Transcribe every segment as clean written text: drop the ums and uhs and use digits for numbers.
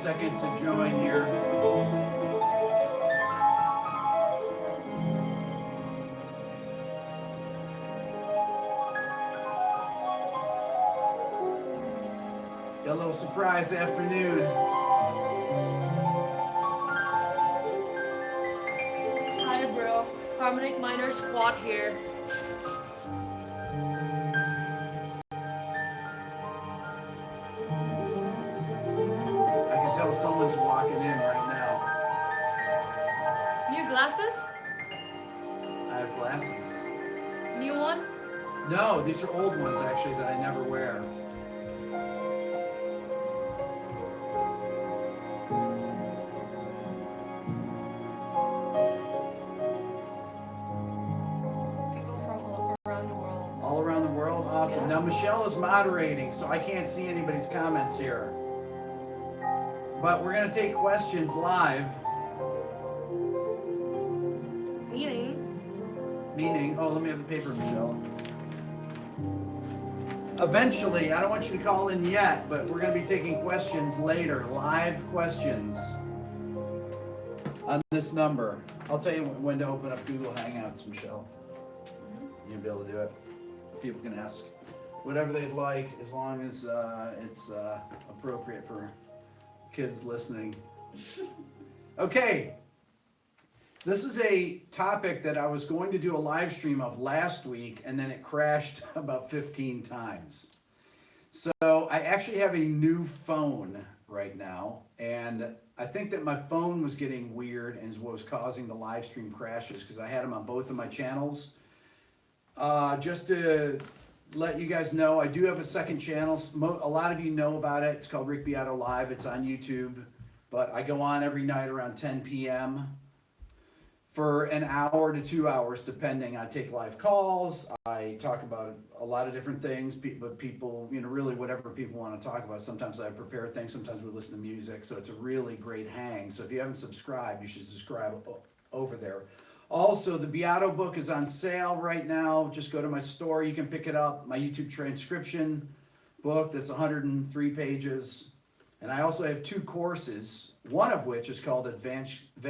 second to join here. Got a little surprise afternoon. Hi, bro. Harmonic minor squat here. I can tell someone's walking in right New glasses? now. I have glasses. New one? No, these are old ones actually that I never wear. People from all around the world. All around the world? Awesome. Yeah. Now Michelle is moderating, so I can't see anybody's comments here. But we're going to take questions live. Meaning, oh, let me have the paper, Michelle. Eventually, I don't want you to call in yet, but we're going to be taking questions later, live questions on this number. I'll tell you when to open up Google Hangouts, Michelle. You'll be able to do it. People can ask whatever they'd like, as long as it's appropriate for kids listening. Okay. This is a topic that I was going to do a live stream of last week, and then it crashed about 15 times. So I actually have a new phone right now, and I think that my phone was getting weird and was causing the live stream crashes because I had them on both of my channels. Just to let you guys know, I do have a second channel. A lot of you know about it. It's called Rick Beato Live. It's on YouTube, but I go on every night around 10 p.m. for an hour to 2 hours, depending. I take live calls. I talk about a lot of different things, but people, really whatever people want to talk about. Sometimes I prepare things. Sometimes we listen to music. So it's a really great hang. So if you haven't subscribed, you should subscribe over there. Also, the Beato book is on sale right now. Just go to my store. You can pick it up. My YouTube transcription book that's 103 pages. And I also have 2 courses, one of which is called Advanced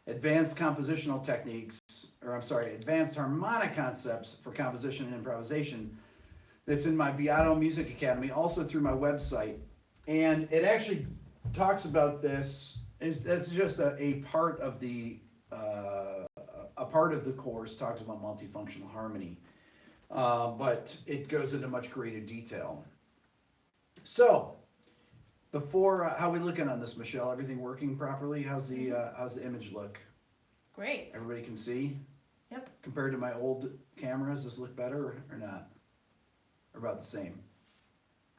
Compositional Techniques, Advanced Harmonic Concepts for Composition and Improvisation. That's in my Beato Music Academy, also through my website. And it actually talks about this. That's just a part of the course, talks about multifunctional harmony. But it goes into much greater detail. So, before, how are we looking on this, Michelle? Everything working properly? How's the image look? Great. Everybody can see? Yep. Compared to my old cameras, does this look better or not? Or about the same?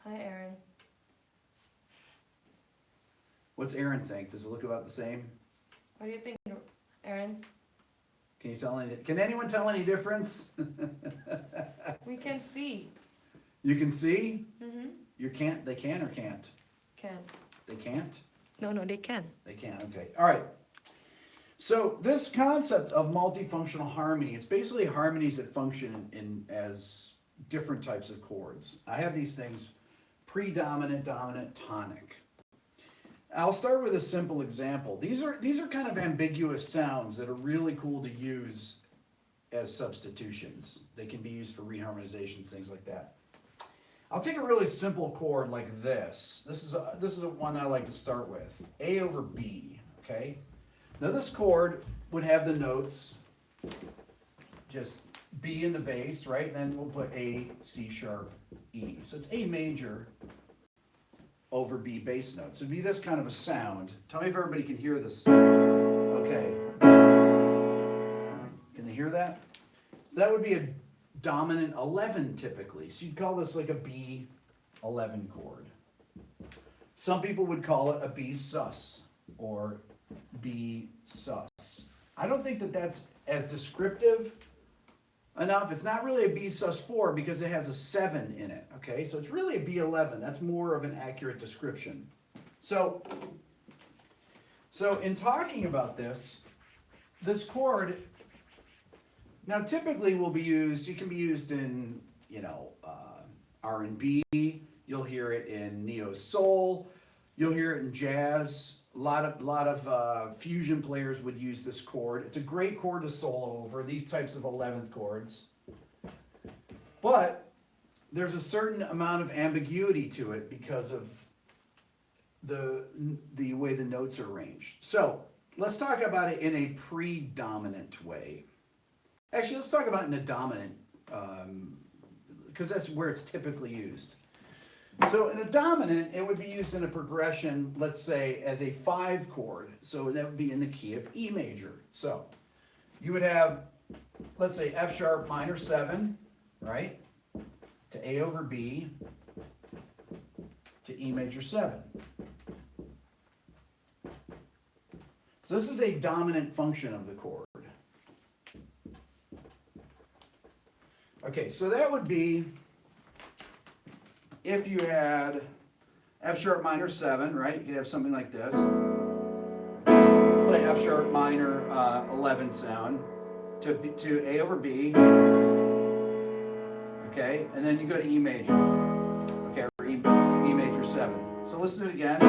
Hi, Aaron. What's Aaron think? Does it look about the same? What do you think, Aaron? Can anyone tell any difference? We can see. You can see? Mm-hmm. They can or can't? Can. They can't? No, they can. They can, okay. All right. So this concept of multifunctional harmony, it's basically harmonies that function as different types of chords. I have these things, predominant, dominant, tonic. I'll start with a simple example. These are kind of ambiguous sounds that are really cool to use as substitutions. They can be used for reharmonizations, things like that. I'll take a really simple chord like this. This is a one I like to start with. A over B, okay? Now this chord would have the notes, just B in the bass, right? And then we'll put A, C sharp, E. So it's A major over B bass notes. So it'd be this kind of a sound. Tell me if everybody can hear this. Okay. Can they hear that? So that would be a dominant 11 typically. So you'd call this like a B11 chord. Some people would call it a B sus or B sus. I don't think that that's as descriptive enough. It's not really a B sus4 because it has a 7 in it, okay? So it's really a B11. That's more of an accurate description. So in talking about this chord, now typically will be used, it can be used in, R&B, you'll hear it in neo soul, You'll hear it in jazz. A lot of fusion players would use this chord. It's a great chord to solo over, these types of 11th chords. But there's a certain amount of ambiguity to it because of the way the notes are arranged. So let's talk about it in a predominant way. Actually, let's talk about it in a dominant, because that's where it's typically used. So in a dominant, it would be used in a progression, let's say, as a 5 chord. So that would be in the key of E major. So you would have, let's say, F sharp minor 7, right, to A over B, to E major 7. So this is a dominant function of the chord. Okay, so that would be if you had F sharp minor 7, right? You could have something like this. Play F sharp minor 11 sound to A over B. Okay, and then you go to E major. Okay, or E major 7. So let's do it again.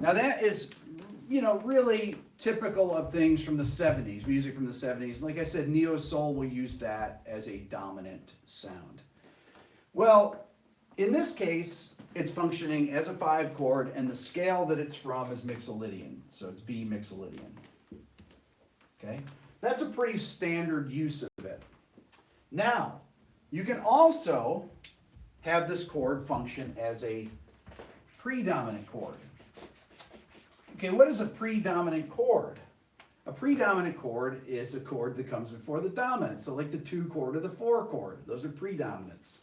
Now that is, really typical of things from the 70s, music from the 70s. Like I said, neo soul will use that as a dominant sound. Well, in this case, it's functioning as a 5 chord, and the scale that it's from is Mixolydian. So it's B Mixolydian. Okay? That's a pretty standard use of it. Now, you can also have this chord function as a predominant chord. Okay, what is a predominant chord? A predominant chord is a chord that comes before the dominant. So like the 2 chord or the 4 chord. Those are predominants.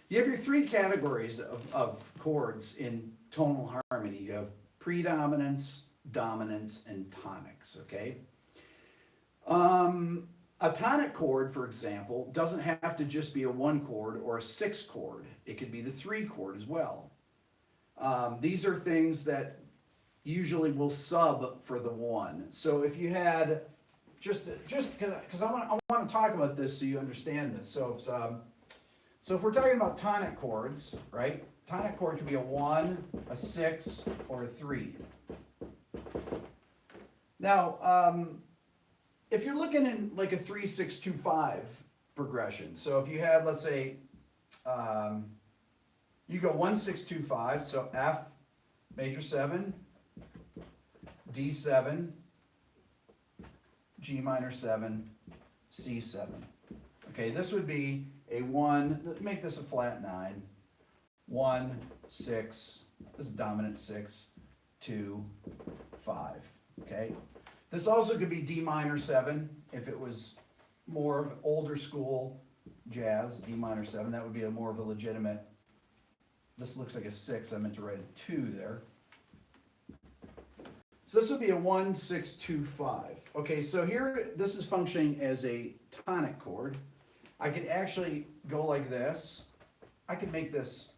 You have your 3 categories of chords in tonal harmony. You have predominance, dominance, and tonics, okay? A tonic chord, for example, doesn't have to just be a 1 chord or a 6 chord. It could be the 3 chord as well. These are things that usually will sub for the 1. So if you had, just because I want to talk about this so you understand this. So if we're talking about tonic chords, right? Tonic chord could be a 1, a 6, or a 3. Now, if you're looking in like a 3, 6, 2, 5 progression, so if you had, let's say, you go 1, 6, 2, 5, so F major 7, D7, G minor 7, C7. Okay, this would be a 1, let's make this a flat 9, 1, 6, this is dominant 6, 2, 5, okay? This also could be D minor 7, if it was more of older school jazz, D minor 7, that would be more of a legitimate, this looks like a 6, I meant to write a 2 there. So this would be a 1, 6, 2, 5. Okay, so here, this is functioning as a tonic chord. I could actually go like this. I could make this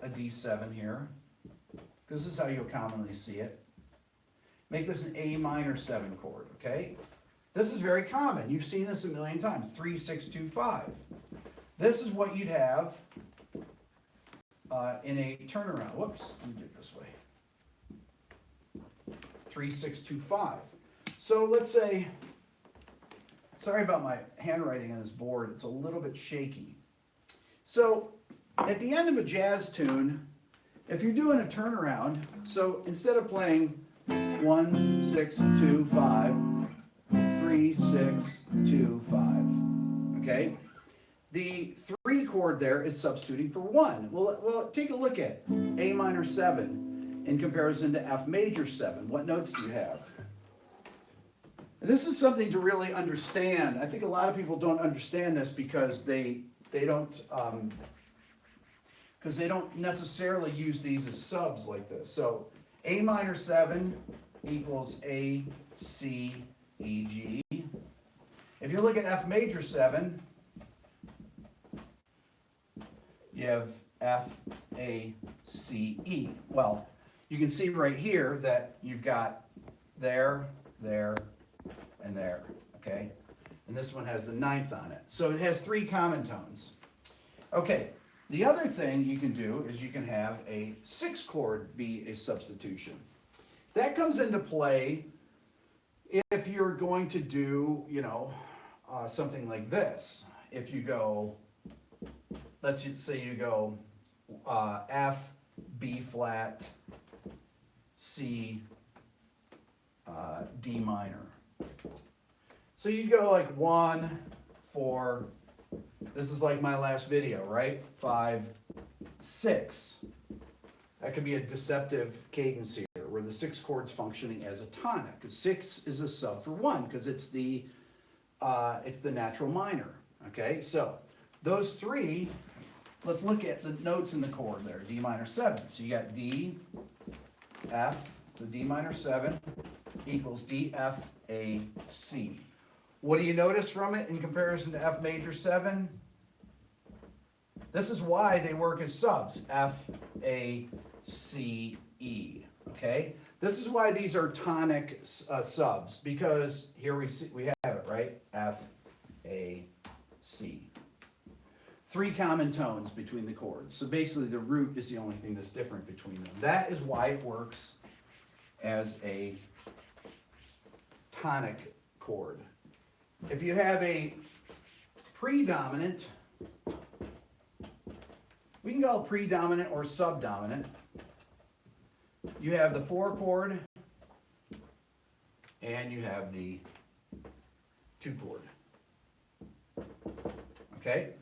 a D7 here, because this is how you'll commonly see it. Make this an A minor 7 chord, okay? This is very common. You've seen this a million times. 3, 6, 2, 5. This is what you'd have in a turnaround. Whoops, let me do it this way. 3, 6, 2, 5. So let's say, sorry about my handwriting on this board, it's a little bit shaky. So at the end of a jazz tune, if you're doing a turnaround, so instead of playing 1, 6, 2, 5, 3, 6, 2, 5, okay? The 3 chord there is substituting for 1. Well, take a look at A minor 7 in comparison to F major 7. What notes do you have? And this is something to really understand. I think a lot of people don't understand this because they don't necessarily use these as subs like this. So A minor 7 equals A, C, E, G. If you look at F major 7, you have F, A, C, E. Well, you can see right here that you've got there, and there, okay? And this one has the 9th on it. So it has 3 common tones. Okay, The other thing you can do is you can have a 6th chord be a substitution. That comes into play if you're going to do, something like this. If you go, let's say you go F, B flat, C, D minor. So you go like 1, 4, this is like my last video, right? 5, 6. That could be a deceptive cadence here, where the 6th chord's functioning as a tonic. 6 is a sub for 1 because it's the natural minor. Okay, so those 3. Let's look at the notes in the chord there. D minor 7. So you got D, F. So D minor 7 equals D, F, A, C. What do you notice from it in comparison to F major 7? This is why they work as subs. F, A, C, E. Okay? This is why these are tonic subs, because here we have it, right? F, A, C. 3 common tones between the chords. So basically the root is the only thing that's different between them. That is why it works as a tonic chord. If you have a predominant, we can call it predominant or subdominant. You have the 4 chord and you have the 2 chord. Okay?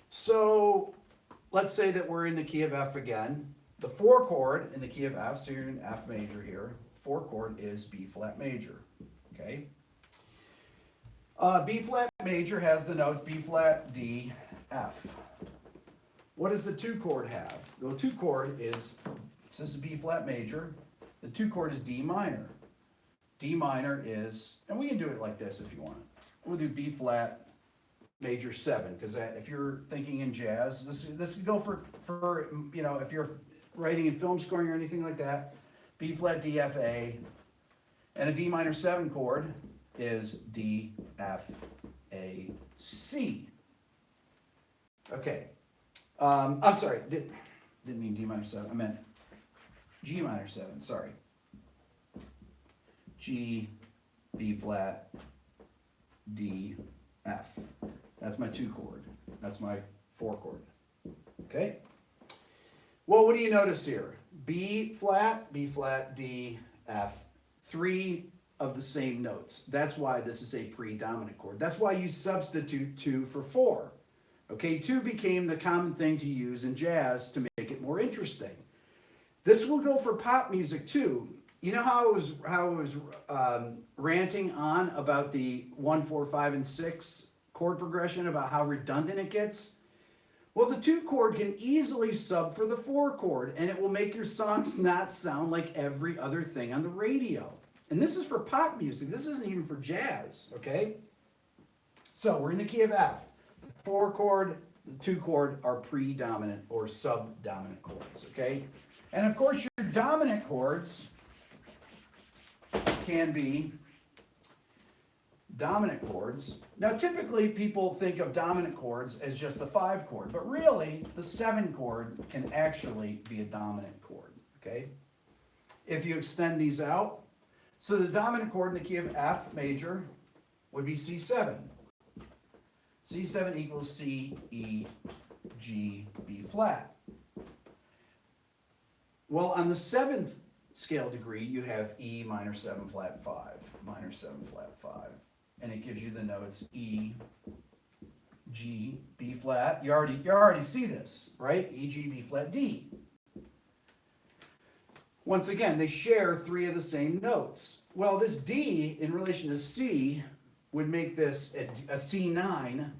So let's say that we're in the key of F again. The 4 chord in the key of F, so you're in F major here. 4 chord is B flat major. Okay? B flat major has the notes B flat, D, F. What does the 2 chord have? The 2 chord is, this is B flat major. The 2 chord is D minor. D minor is, and we can do it like this if you want. We'll do B flat major 7, because if you're thinking in jazz, this could go for if you're writing in film scoring or anything like that. B flat, D, F, A, and a D minor 7 chord is D, F, A, C. Okay. I'm sorry, didn't mean D minor 7, I meant G minor 7, sorry. G, B flat, D, F. That's my 2 chord. That's my 4 chord. Okay? Well, what do you notice here? B flat, D, F. 3 of the same notes. That's why this is a predominant chord. That's why you substitute 2 for 4. Okay, 2 became the common thing to use in jazz to make it more interesting. This will go for pop music too. You know how I was ranting on about the 1, 4, 5, and 6 chord progression, about how redundant it gets? Well, the 2 chord can easily sub for the 4 chord, and it will make your songs not sound like every other thing on the radio. And this is for pop music. This isn't even for jazz, okay? So we're in the key of F. The 4 chord, the 2 chord are predominant or subdominant chords, okay? And of course, your dominant chords can be dominant chords. Now, typically people think of dominant chords as just the 5 chord, but really the 7 chord can actually be a dominant chord, okay? If you extend these out, so the dominant chord in the key of F major would be C7. C7 equals C, E, G, B flat. Well, on the 7th scale degree, you have E minor 7 flat 5, minor 7 flat 5. And it gives you the notes E, G, B flat. You already see this, right? E, G, B flat, D. Once again, they share 3 of the same notes. Well, this D in relation to C would make this a C9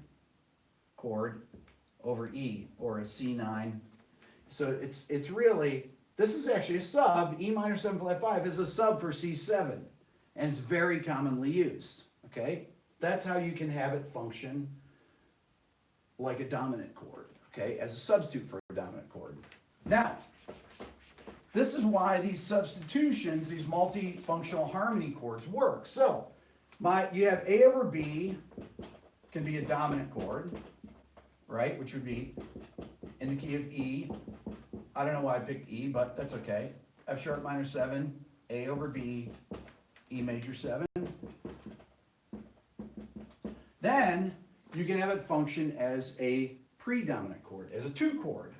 chord over E, or a C9. So it's really, this is actually a sub. E minor 7 flat 5 is a sub for C7, and it's very commonly used. Okay, that's how you can have it function like a dominant chord, okay, as a substitute for a dominant chord. Now, this is why these substitutions, these multifunctional harmony chords work. So, you have A over B can be a dominant chord, right? Which would be in the key of E. I don't know why I picked E, but that's okay. F sharp minor 7, A over B, E major 7. Then you can have it function as a predominant chord, as a 2 chord.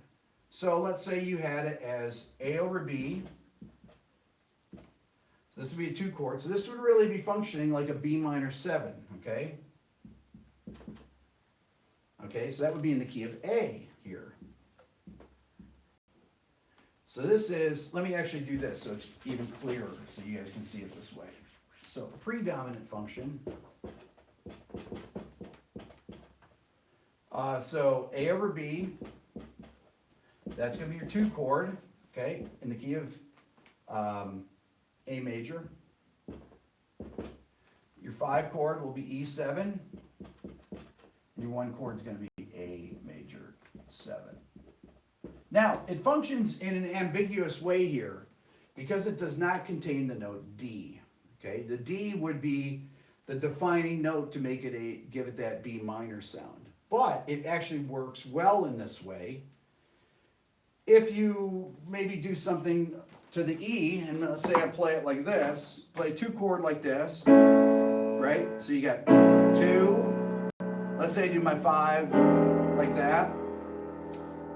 So let's say you had it as A over B. So this would be a 2 chord. So this would really be functioning like a B minor 7, okay? Okay, so that would be in the key of A here. So this is, let me actually do this so it's even clearer so you guys can see it this way. So a predominant function. So A over B, that's going to be your 2 chord, okay, in the key of A major. Your 5 chord will be E7. Your 1 chord is going to be A major 7. Now, it functions in an ambiguous way here because it does not contain the note D. Okay, the D would be the defining note to make it give it that B minor sound. But it actually works well in this way. If you maybe do something to the E, and let's say I play it like this, play a 2 chord like this, right? So you got 2, let's say I do my 5 like that,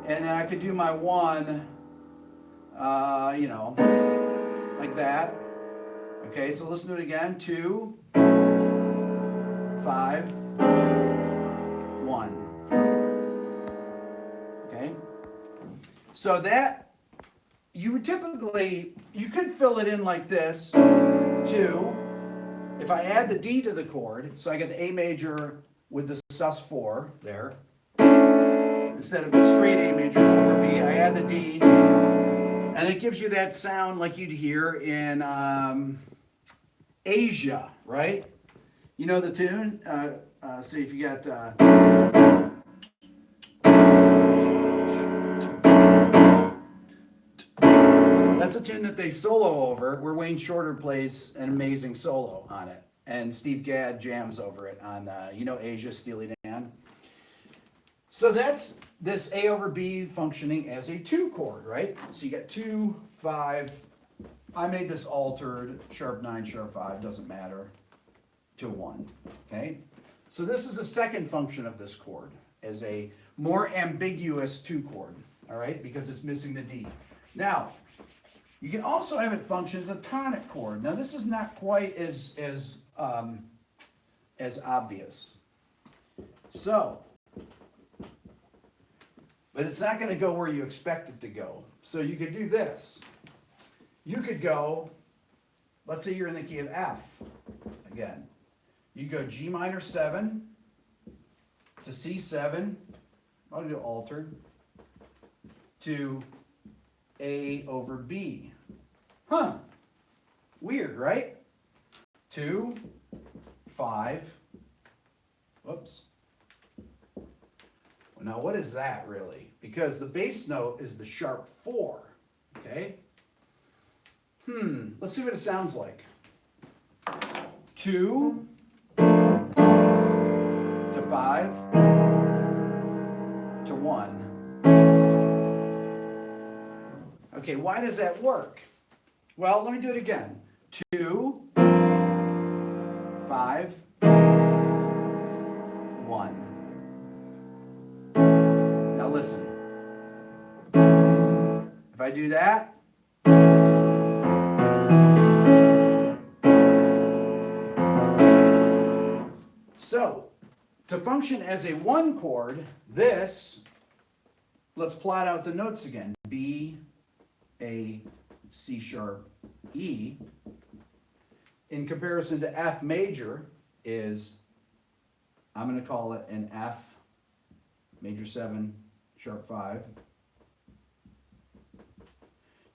and then I could do my 1, you know, like that. Okay, so listen to it again, 2, 5, 1. Okay, so that, you would typically, you could fill it in like this, 2. If I add the D to the chord, so I get the A major with the sus4 there, instead of straight A major over B, I add the D, and it gives you that sound like you'd hear in Asia, right? You know the tune? See if you got... That's a tune that they solo over, where Wayne Shorter plays an amazing solo on it. And Steve Gadd jams over it on, you know, Asia, Steely Dan. So that's this A over B functioning as a 2 chord, right? So you got 2, 5. I made this altered, sharp 9, sharp 5, doesn't matter, to 1, okay? So this is the second function of this chord, as a more ambiguous 2 chord, all right? Because it's missing the D. Now, you can also have it function as a tonic chord. Now this is not quite as obvious. So, but it's not going to go where you expect it to go. So you could do this. You could go, let's say you're in the key of F again. You go G minor 7 to C7, I'll do altered, to A over B. Huh, weird, right? 2, 5, whoops. Now what is that really? Because the bass note is the sharp 4, okay? Let's see what it sounds like. 2 to 5 to 1. Okay, why does that work? Well, let me do it again. 2, 5, 1. Now listen. If I do that, so to function as a 1 chord, this, let's plot out the notes again. B, A, C sharp, E, in comparison to F major is, I'm going to call it an F major 7, sharp 5.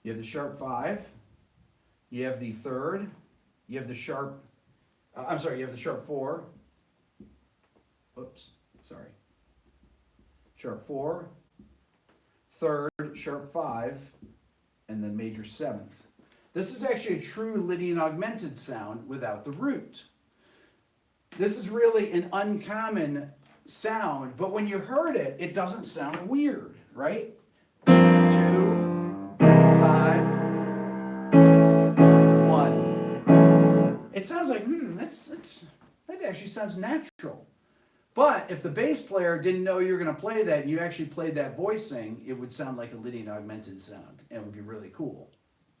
You have the sharp 5, you have the 3rd, you have the sharp, you have the sharp 4, oops, sorry, sharp 4, 3rd, sharp 5, and then major 7th. This is actually a true Lydian augmented sound without the root. This is really an uncommon sound, but when you heard it, it doesn't sound weird, right? 2, 5, 1. It sounds like, that actually sounds natural. But if the bass player didn't know you were going to play that and you actually played that voicing, it would sound like a Lydian augmented sound and it would be really cool.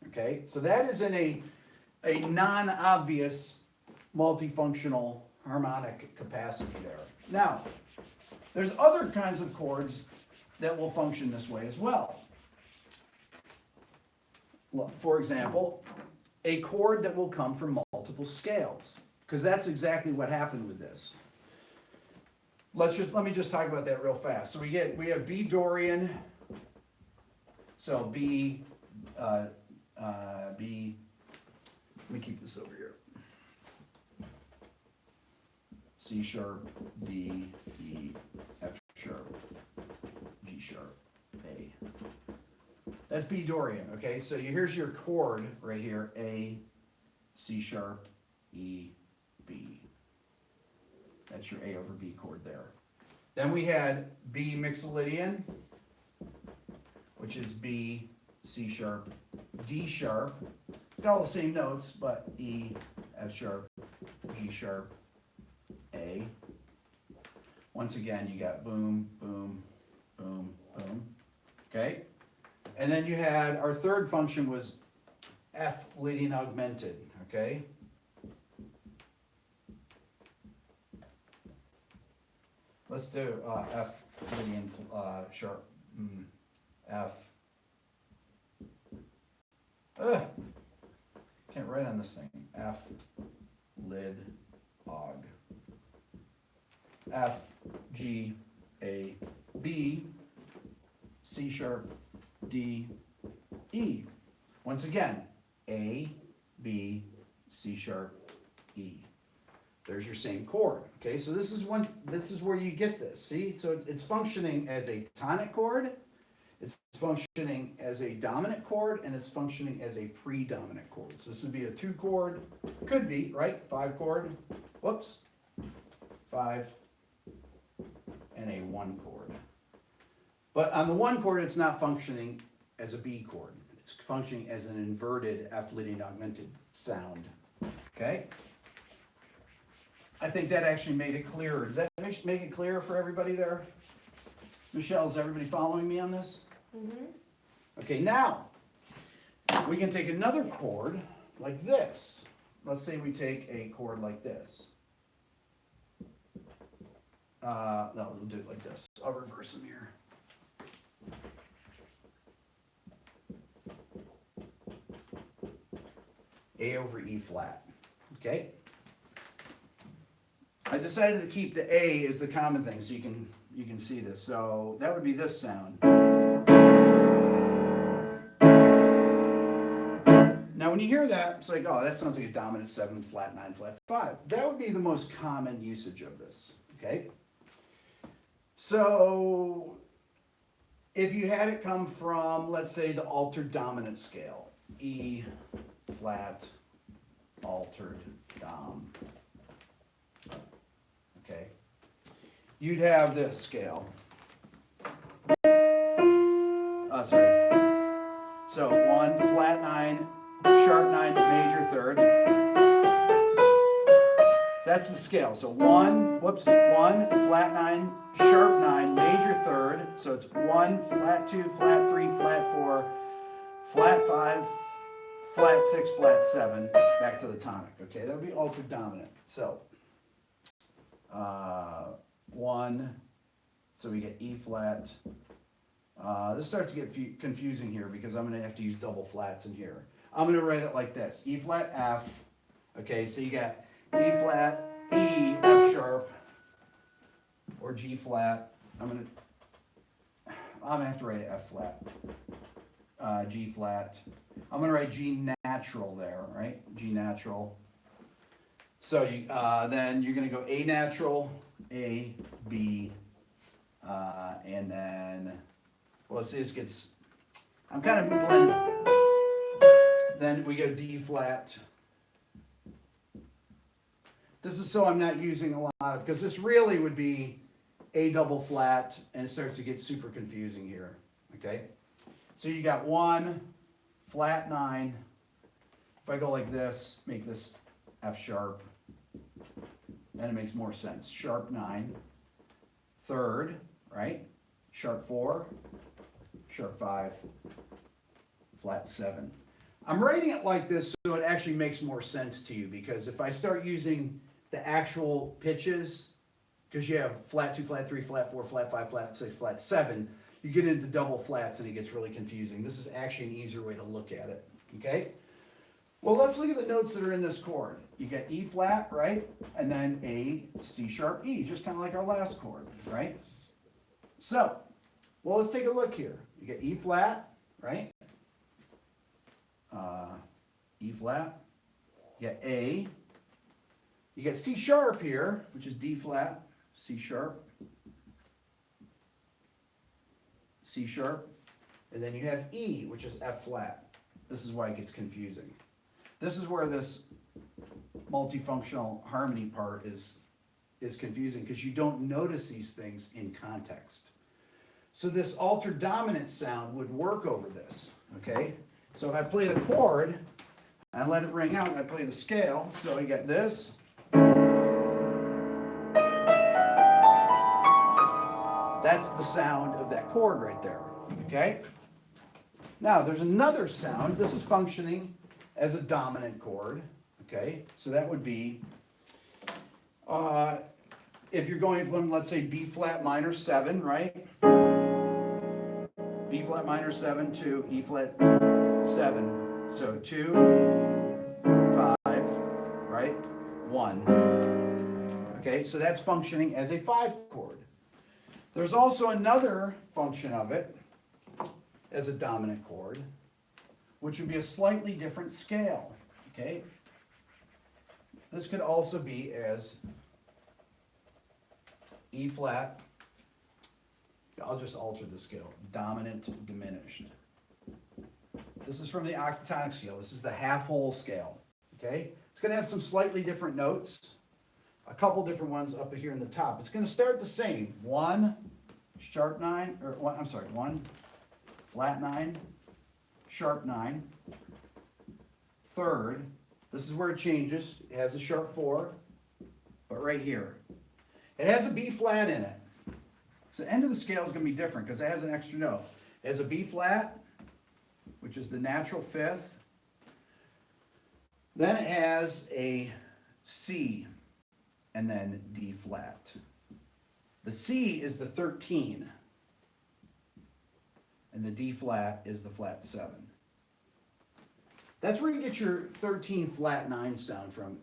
Okay, so that is in a non-obvious multifunctional harmonic capacity there. Now, there's other kinds of chords that will function this way as well. For example, a chord that will come from multiple scales, because that's exactly what happened with this. Let me just talk about that real fast. So we have B Dorian, so B, let me keep this over here. C sharp, D, E, F sharp, G sharp, A. That's B Dorian, okay? So here's your chord right here, A, C sharp, E, B. That's your A over B chord there. Then we had B Mixolydian, which is B, C sharp, D sharp. Got all the same notes, but E, F sharp, G sharp, A. Once again, you got boom, boom, boom, boom. Okay? And then you had, our third function was F Lydian augmented, okay? Let's do F Lydian sharp, F. Can't write on this thing. F lid aug. F G A B C sharp D E. Once again, A B C sharp E. There's your same chord. Okay, so this is where you get this. See, so it's functioning as a tonic chord, it's functioning as a dominant chord, and it's functioning as a predominant chord. So this would be a 2 chord, could be, right? 5 chord, whoops, 5, and a 1 chord. But on the 1 chord, it's not functioning as a B chord. It's functioning as an inverted F Lydian augmented sound. Okay? I think that actually made it clearer. Did that make it clearer for everybody there? Michelle, is everybody following me on this? Mm-hmm. Okay, now, we can take another chord like this. Let's say we take a chord like this. No, we'll do it like this. I'll reverse them here. A over E flat, okay? I decided to keep the A as the common thing so you can see this. So that would be this sound. Now when you hear that, it's like, oh, that sounds like a dominant 7, flat 9, flat 5. That would be the most common usage of this, okay? So if you had it come from, let's say, the altered dominant scale, E flat, altered dom. Okay, you'd have this scale. Sorry. So 1, flat 9, sharp 9, major third. So that's the scale. So 1, flat 9, sharp 9, major third. So it's 1, flat 2, flat 3, flat 4, flat 5, flat 6, flat 7, back to the tonic. Okay, that would be altered dominant. So 1, so we get E flat. This starts to get confusing here because I'm going to have to use double flats in here. I'm going to write it like this: E flat F. Okay, so you got E flat, E, F sharp, or G flat. I'm going to have to write F flat, G flat. I'm going to write G natural there, right? G natural. So then you're going to go A natural, A, B, and then, well, see, this gets, I'm kind of blending. Then we go D flat. This is so I'm not using a lot of, because this really would be A double flat, and it starts to get super confusing here, okay? So you got 1, flat 9. If I go like this, make this F sharp, then it makes more sense. Sharp 9, 3rd, right? Sharp 4, sharp 5, flat 7. I'm writing it like this so it actually makes more sense to you, because if I start using the actual pitches, because you have flat 2, flat 3, flat 4, flat 5, flat 6, flat 7, you get into double flats and it gets really confusing. This is actually an easier way to look at it, okay? Well, let's look at the notes that are in this chord. You got E flat, right? And then A, C sharp, E, just kind of like our last chord, right? So, well, let's take a look here. You got E flat, right? E flat, you got A, you got C sharp here, which is D flat, C sharp, C sharp, and then you have E, which is F flat. This is why it gets confusing. This is where this multifunctional harmony part is confusing, because you don't notice these things in context. So this altered dominant sound would work over this, okay? So if I play the chord, I let it ring out, and I play the scale, so I get this. That's the sound of that chord right there, okay? Now, there's another sound. This is functioning as a dominant chord, okay? So that would be, if you're going from, let's say, B flat minor 7, right? B flat minor 7 to E flat 7. So 2, 5, right? 1. Okay, so that's functioning as a 5 chord. There's also another function of it as a dominant chord, which would be a slightly different scale, okay? This could also be as E flat, I'll just alter the scale, dominant, diminished. This is from the octatonic scale. This is the half-whole scale, okay? It's going to have some slightly different notes, a couple different ones up here in the top. It's going to start the same. 1, sharp 9, or 1, I'm sorry, 1, flat 9, sharp 9. 3rd, this is where it changes. It has a sharp 4, but right here. It has a B flat in it. So the end of the scale is going to be different because it has an extra note. It has a B flat, which is the natural 5th. Then it has a C, and then D flat. The C is the 13, and the D flat is the flat 7. That's where you get your 13 flat 9 sound from,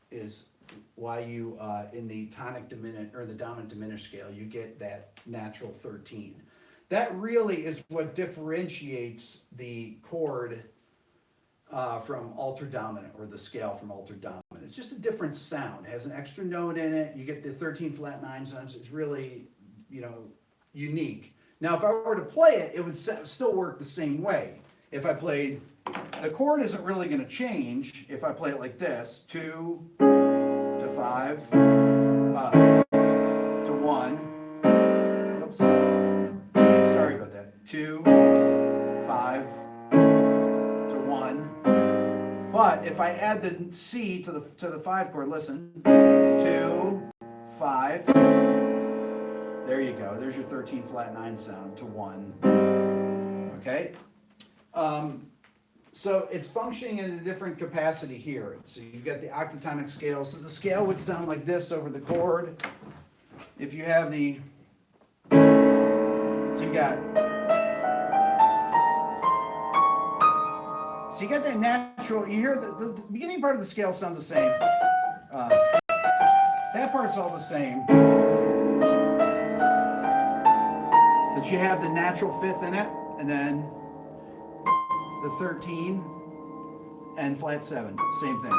is why you, in the tonic diminished, or the dominant diminished scale, you get that natural 13. That really is what differentiates the chord from altered dominant, or the scale from altered dominant. It's just a different sound. It has an extra note in it. You get the 13 flat 9 sounds. It's really, unique. Now, if I were to play it, it would still work the same way. If I played, the chord isn't really going to change if I play it like this: 2 to 5 to 1. Oops. Sorry about that. 2, 5 to 1. But if I add the C to the 5 chord, listen. 2, 5. There you go. There's your 13 flat 9 sound to 1. Okay? So it's functioning in a different capacity here. So you've got the octatonic scale. So the scale would sound like this over the chord. If you have the, so you got that natural, you hear the beginning part of the scale sounds the same. That part's all the same. But you have the natural 5th in it, and then the 13 and flat 7, same thing.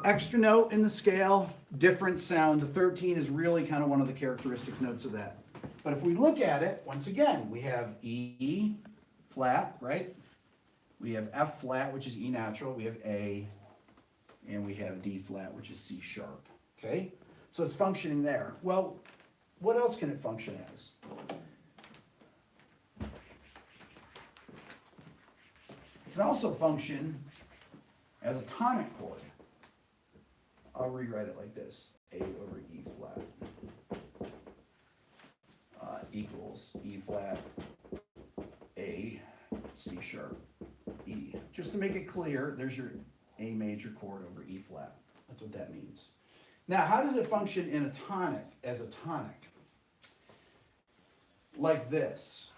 Extra note in the scale, different sound. The 13 is really kind of one of the characteristic notes of that. But if we look at it, once again, we have E flat, right? We have F flat, which is E natural. We have A, and we have D flat, which is C sharp. Okay? So it's functioning there. Well, what else can it function as? It can also function as a tonic chord. I'll rewrite it like this: A over E flat equals E flat, A, C sharp, E. Just to make it clear, there's your A major chord over E flat. That's what that means. Now, how does it function in a tonic, as a tonic? Like this.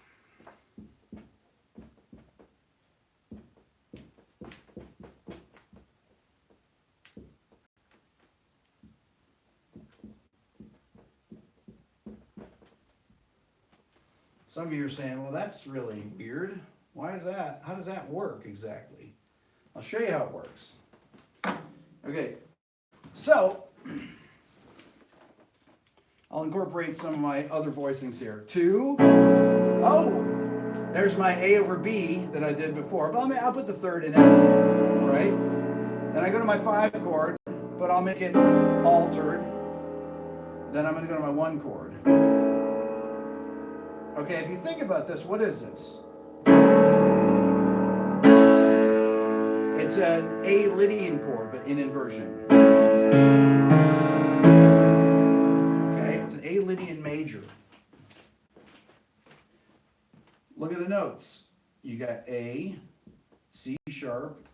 Some of you are saying, well, that's really weird. Why is that? How does that work exactly? I'll show you how it works. Okay, so I'll incorporate some of my other voicings here. 2, oh, there's my A over B that I did before, but I'll put the third in it, right? Then I go to my 5 chord, but I'll make it altered. Then I'm going to go to my 1 chord. Okay, if you think about this, what is this? It's an A Lydian chord, but in inversion. Okay, it's an A Lydian major. Look at the notes. You got A, C sharp,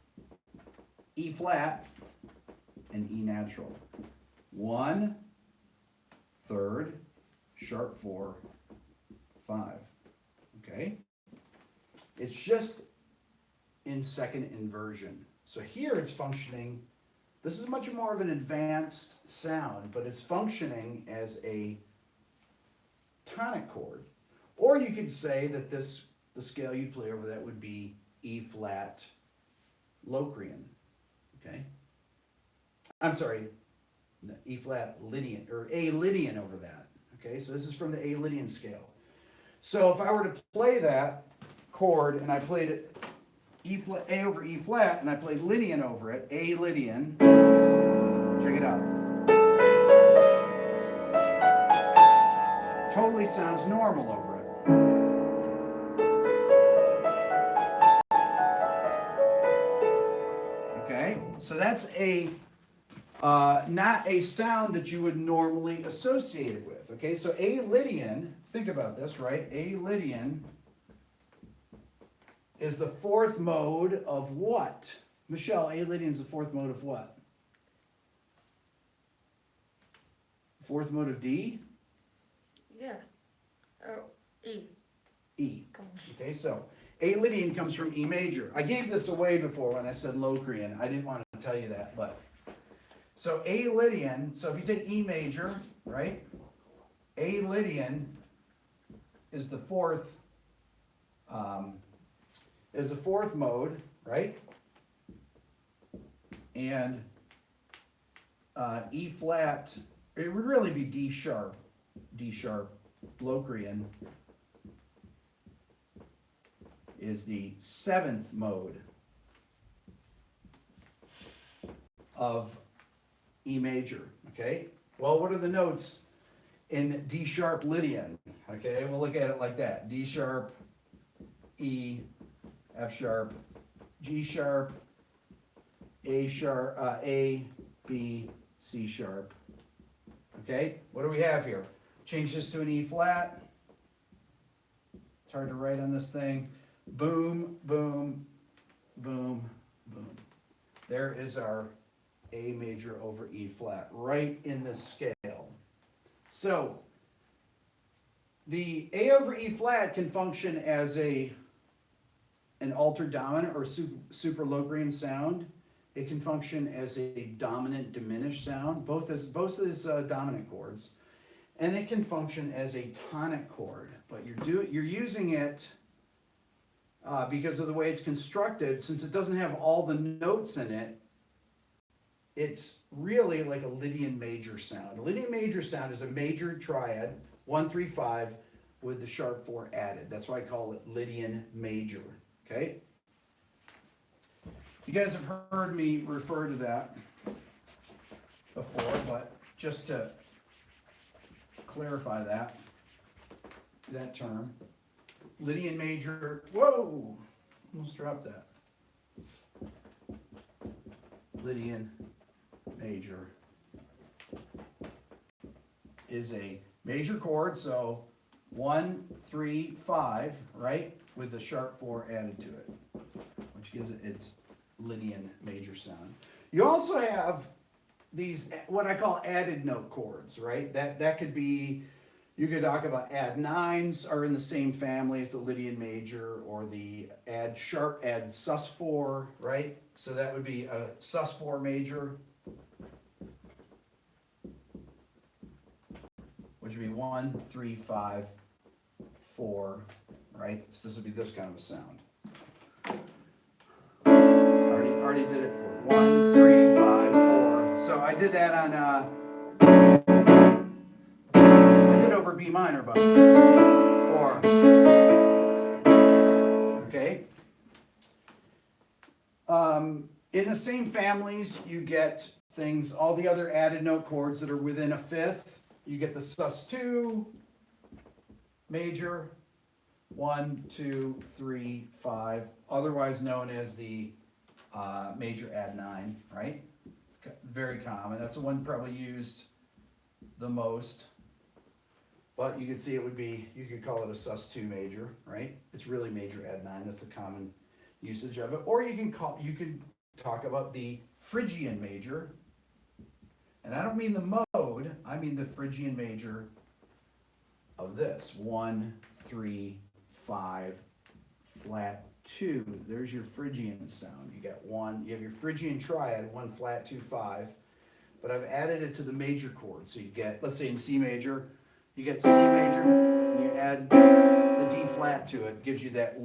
E flat, and E natural. 1, 3rd, sharp 4, 5. Okay? It's just in second inversion. So here it's functioning, this is much more of an advanced sound, but it's functioning as a tonic chord. Or you could say that this, the scale you play over that would be E flat Locrian. Okay? I'm sorry, E flat Lydian, or A Lydian over that. Okay, so this is from the A Lydian scale. So if I were to play that chord and I played it E flat, A over E flat, and I played Lydian over it, A Lydian, check it out. Totally sounds normal over it. Okay, so that's a not a sound that you would normally associate it with. Okay, so A Lydian, think about this, right? A Lydian is the 4th mode of what? Michelle, A Lydian is the 4th mode of what? 4th mode of D? Yeah. Or E. E. Okay, so A Lydian comes from E major. I gave this away before when I said Locrian. I didn't want to tell you that, but so A Lydian, so if you take E major, right? A Lydian is the 4th mode, right? And E flat, it would really be D sharp, Locrian is the 7th mode of E major, okay? Well, what are the notes in D sharp Lydian? Okay, we'll look at it like that. D sharp, E, F sharp, G sharp, A sharp, A, B, C sharp. Okay, what do we have here? Change this to an E flat. It's hard to write on this thing. Boom, boom, boom, boom. There is our A major over E flat, right in this scale. So, the A over E flat can function as an altered dominant or super Locrian sound. It can function as a dominant diminished sound, both as dominant chords, and it can function as a tonic chord. But you're using it because of the way it's constructed. Since it doesn't have all the notes in it, it's really like a Lydian major sound. A Lydian major sound is a major triad, 1, 3, 5, with the sharp 4 added. That's why I call it Lydian major. Okay. You guys have heard me refer to that before, but just to clarify that term. Lydian major, whoa, almost dropped that. Lydian major is a major chord, so 1, 3, 5, right? With the sharp 4 added to it, which gives it its Lydian major sound. You also have these, what I call added note chords, right? That could be, you could talk about add 9s are in the same family as the Lydian major, or the add sus4, right? So that would be a sus4 major, which would be 1, 3, 5, 4, right? So this would be this kind of a sound. Already did it for 1, 3, 5, 4. So I did that on I did over B minor, but or okay. In the same families, you get things, all the other added note chords that are within a fifth. You get the sus2 major, 1, 2, 3, 5, otherwise known as the major add 9, right? Very common. That's the one probably used the most. But you can see it would be, you could call it a sus2 major, right? It's really major add 9. That's the common usage of it. Or you can talk about the phrygian major. And I don't mean the mode, I mean the phrygian major of this. 1, 3, 5, flat 2. There's your phrygian sound. You got 1, you have your phrygian triad, 1 flat, 2, 5. But I've added it to the major chord. So you get, let's say in C major, you get C major, and you add the D flat to it, gives you that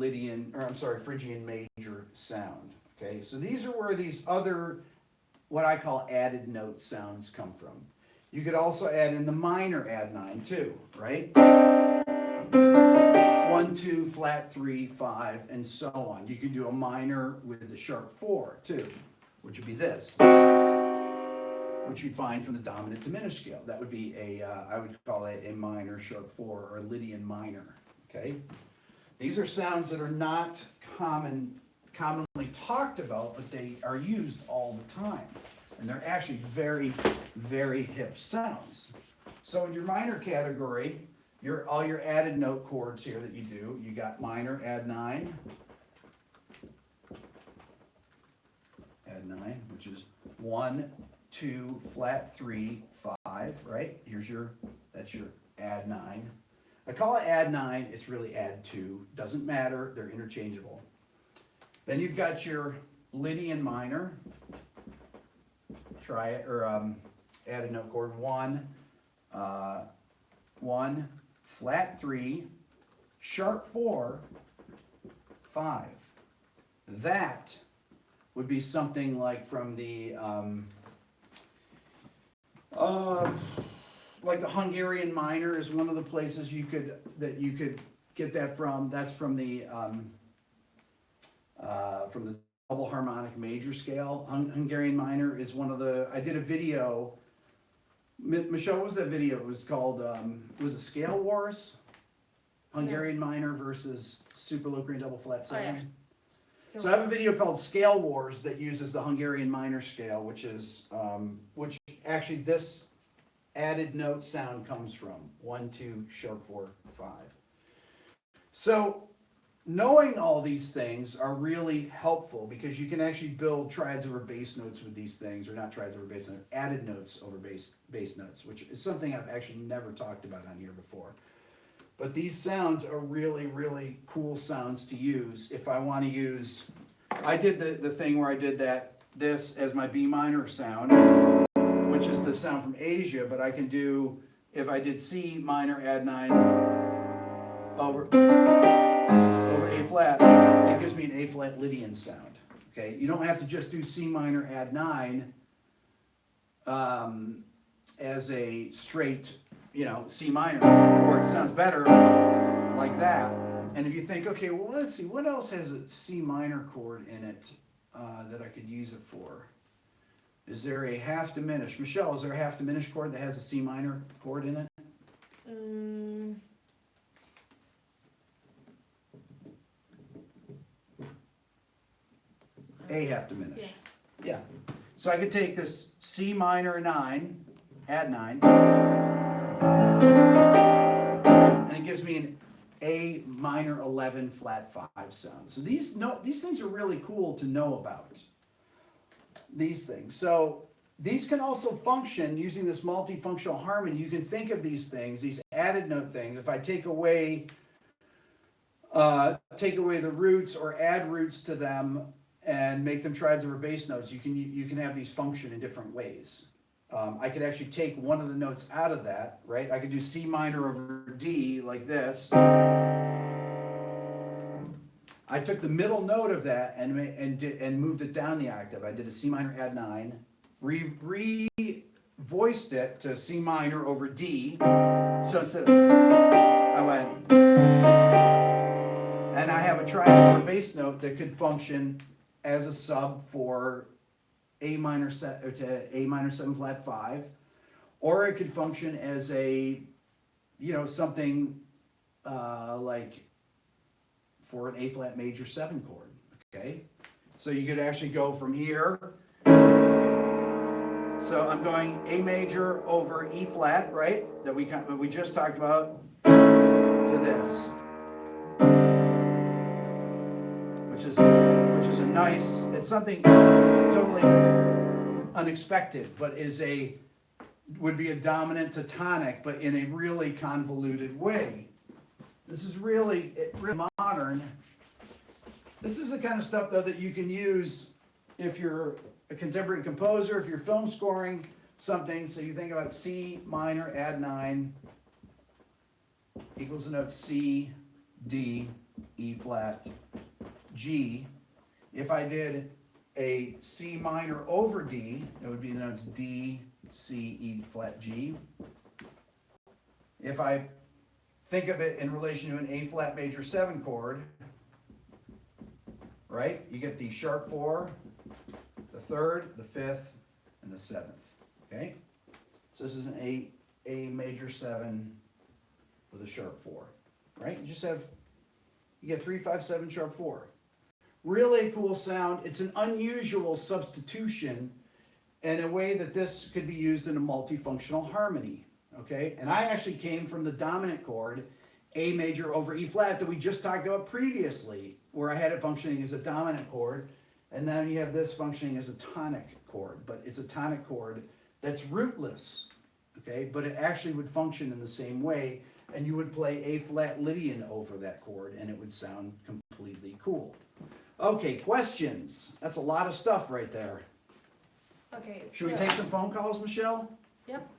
phrygian major sound. Okay, so these are where these other, what I call added note sounds come from. You could also add in the minor add 9 too, right? 1, 2, flat 3, 5, and so on. You could do a minor with the sharp 4 too, which would be this, which you'd find from the dominant diminished scale. That would be I would call it a minor sharp 4 or a Lydian minor, okay? These are sounds that are not commonly talked about, but they are used all the time. And they're actually very, very hip sounds. So in your minor category, all your added note chords here that you do, you got minor add 9, which is 1, 2, flat 3, 5, right? That's your add 9. I call it add 9, it's really add 2. Doesn't matter, they're interchangeable. Then you've got your Lydian minor, triad, or added note chord, 1, 1, flat 3, sharp 4, 5. That would be something like from the like the Hungarian minor is one of the places you could get that from. That's from the double harmonic major scale. Hungarian minor is one of the. I did a video. Michelle, what was that video? It was called. Was it Scale Wars? Hungarian minor versus Super Locrian double flat 7. Oh, yeah. So I have a video called Scale Wars that uses the Hungarian minor scale, which is which actually this added note sound comes from 1, 2, sharp 4, 5. So knowing all these things are really helpful because you can actually build triads over bass notes with these things, or not triads over bass notes, added notes over bass notes, which is something I've actually never talked about on here before. But these sounds are really, really cool sounds to use if I want to use. I did the thing where I did this as my B minor sound, which is the sound from Asia, but I can do, if I did C minor add 9 over A flat, it gives me an A flat Lydian sound. Okay, you don't have to just do C minor add 9 as a straight, C minor chord. It sounds better like that. And if you think, okay, well, let's see, what else has a C minor chord in it that I could use it for? Is there a half diminished? Michelle, is there a half diminished chord that has a C minor chord in it? A half diminished. Yeah. So I could take this C minor 9, add 9, and it gives me an A minor 11 flat 5 sound. So these things are really cool to know about. These things. So these can also function using this multifunctional harmony. You can think of these things, these added note things. If I take away the roots or add roots to them and make them triads over bass notes, you can have these function in different ways. I could actually take one of the notes out of that, right? I could do C minor over D like this. I took the middle note of that and moved it down the octave. I did a C minor add 9, voiced it to C minor over D. So instead of, I went, and I have a triad over bass note that could function as a sub for A minor 7 flat 5, or it could function as a, something like for an A flat major 7 chord. Okay, so you could actually go from here. So I'm going A major over E flat, right? That we just talked about, to this, which is a nice. It's something totally unexpected, but would be a dominant to tonic, but in a really convoluted way. This is really modern. This is the kind of stuff, though, that you can use if you're a contemporary composer, if you're film scoring something. So you think about C minor, add 9, equals the note C, D, E flat, G. If I did a C minor over D, it would be the notes D, C, E flat, G. If I think of it in relation to an A flat major 7 chord, right? You get the sharp 4, the 3rd, the 5th, and the 7th. Okay? So this is an A major 7 with a sharp 4. Right? You get 3, 5, 7, sharp 4. Really cool sound. It's an unusual substitution in a way that this could be used in a multifunctional harmony. Okay, and I actually came from the dominant chord, A major over E flat, that we just talked about previously, where I had it functioning as a dominant chord, and then you have this functioning as a tonic chord, but it's a tonic chord that's rootless, okay, but it actually would function in the same way, and you would play A flat Lydian over that chord, and it would sound completely cool. Okay, questions. That's a lot of stuff right there. Okay, Should we take some phone calls, Michelle? Yep.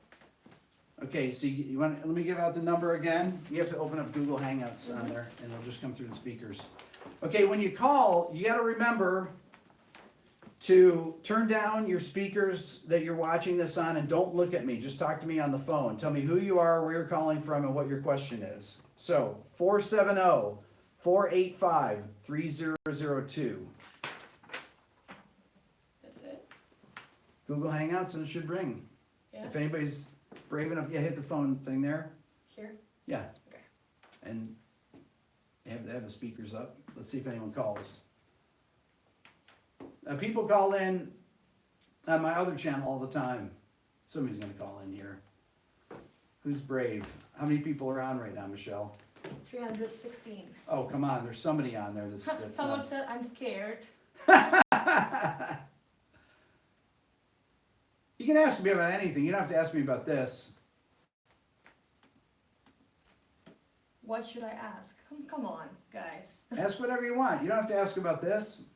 Okay, so you want, let me give out the number again. You have to open up Google Hangouts on there, and it'll just come through the speakers. Okay, when you call, you got to remember to turn down your speakers that you're watching this on, and don't look at me. Just talk to me on the phone. Tell me who you are, where you're calling from, and what your question is. So 470-485-3002. That's it. Google Hangouts, and it should ring. Yeah. If anybody's brave enough, yeah, hit the phone thing there. Here. Yeah. Okay. And they have the speakers up. Let's see if anyone calls. People call in on my other channel all the time. Somebody's going to call in here. Who's brave? How many people are on right now, Michelle? 316. Oh, come on. There's somebody on there that's Someone said I'm scared. You can ask me about anything. You don't have to ask me about this. What should I ask? Come on, guys. Ask whatever you want. You don't have to ask about this.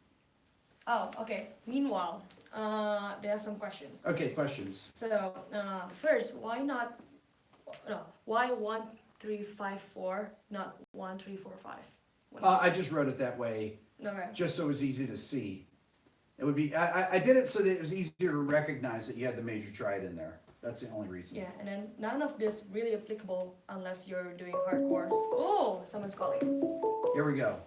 Oh, okay. Meanwhile, there are some questions. Okay, questions. So, first, why 1354, not 1345? I just wrote it that way, Okay. just so it was easy to see. It would be, I did it so that it was easier to recognize that you had the major triad in there. That's the only reason. Yeah, and then none of this really applicable unless you're doing hardcore. Oh, someone's calling. Here we go.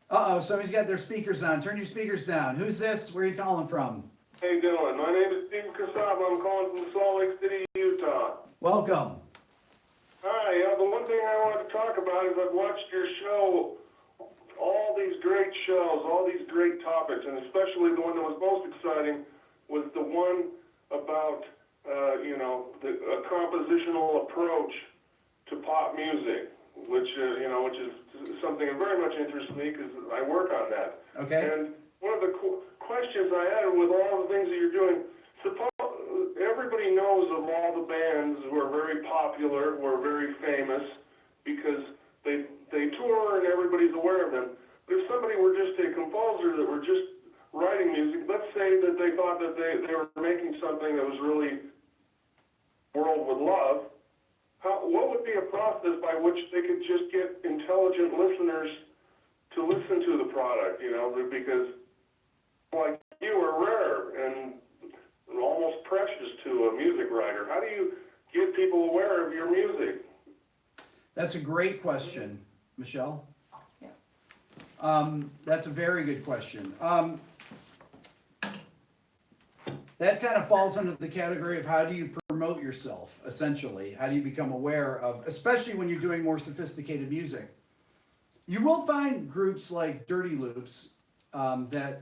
Uh-oh, somebody's got their speakers on. Turn your speakers down. Who's this? Where are you calling from? How you doing? My name is Steve Kasab. I'm calling from Salt Lake City, Utah. Welcome. Hi, the one thing I wanted to talk about is I've watched your show, all these great shows, all these great topics, and especially the one that was most exciting was the one about, a compositional approach to pop music, which is something that very much interests me because I work on that. Okay. And one of the questions I had with all the things that you're doing, suppose everybody knows of all the bands who are very popular, who are very famous, because they tour and everybody's aware of them. But if somebody were just a composer that were just writing music, let's say that they thought that they were making something that was really world would love, what would be a process by which they could just get intelligent listeners to listen to the product, because like you are rare and almost precious to a music writer. How do you get people aware of your music? That's a great question, Michelle. Yeah. That's a very good question. That kind of falls under the category of how do you promote yourself, essentially. How do you become aware of, especially when you're doing more sophisticated music. You will find groups like Dirty Loops that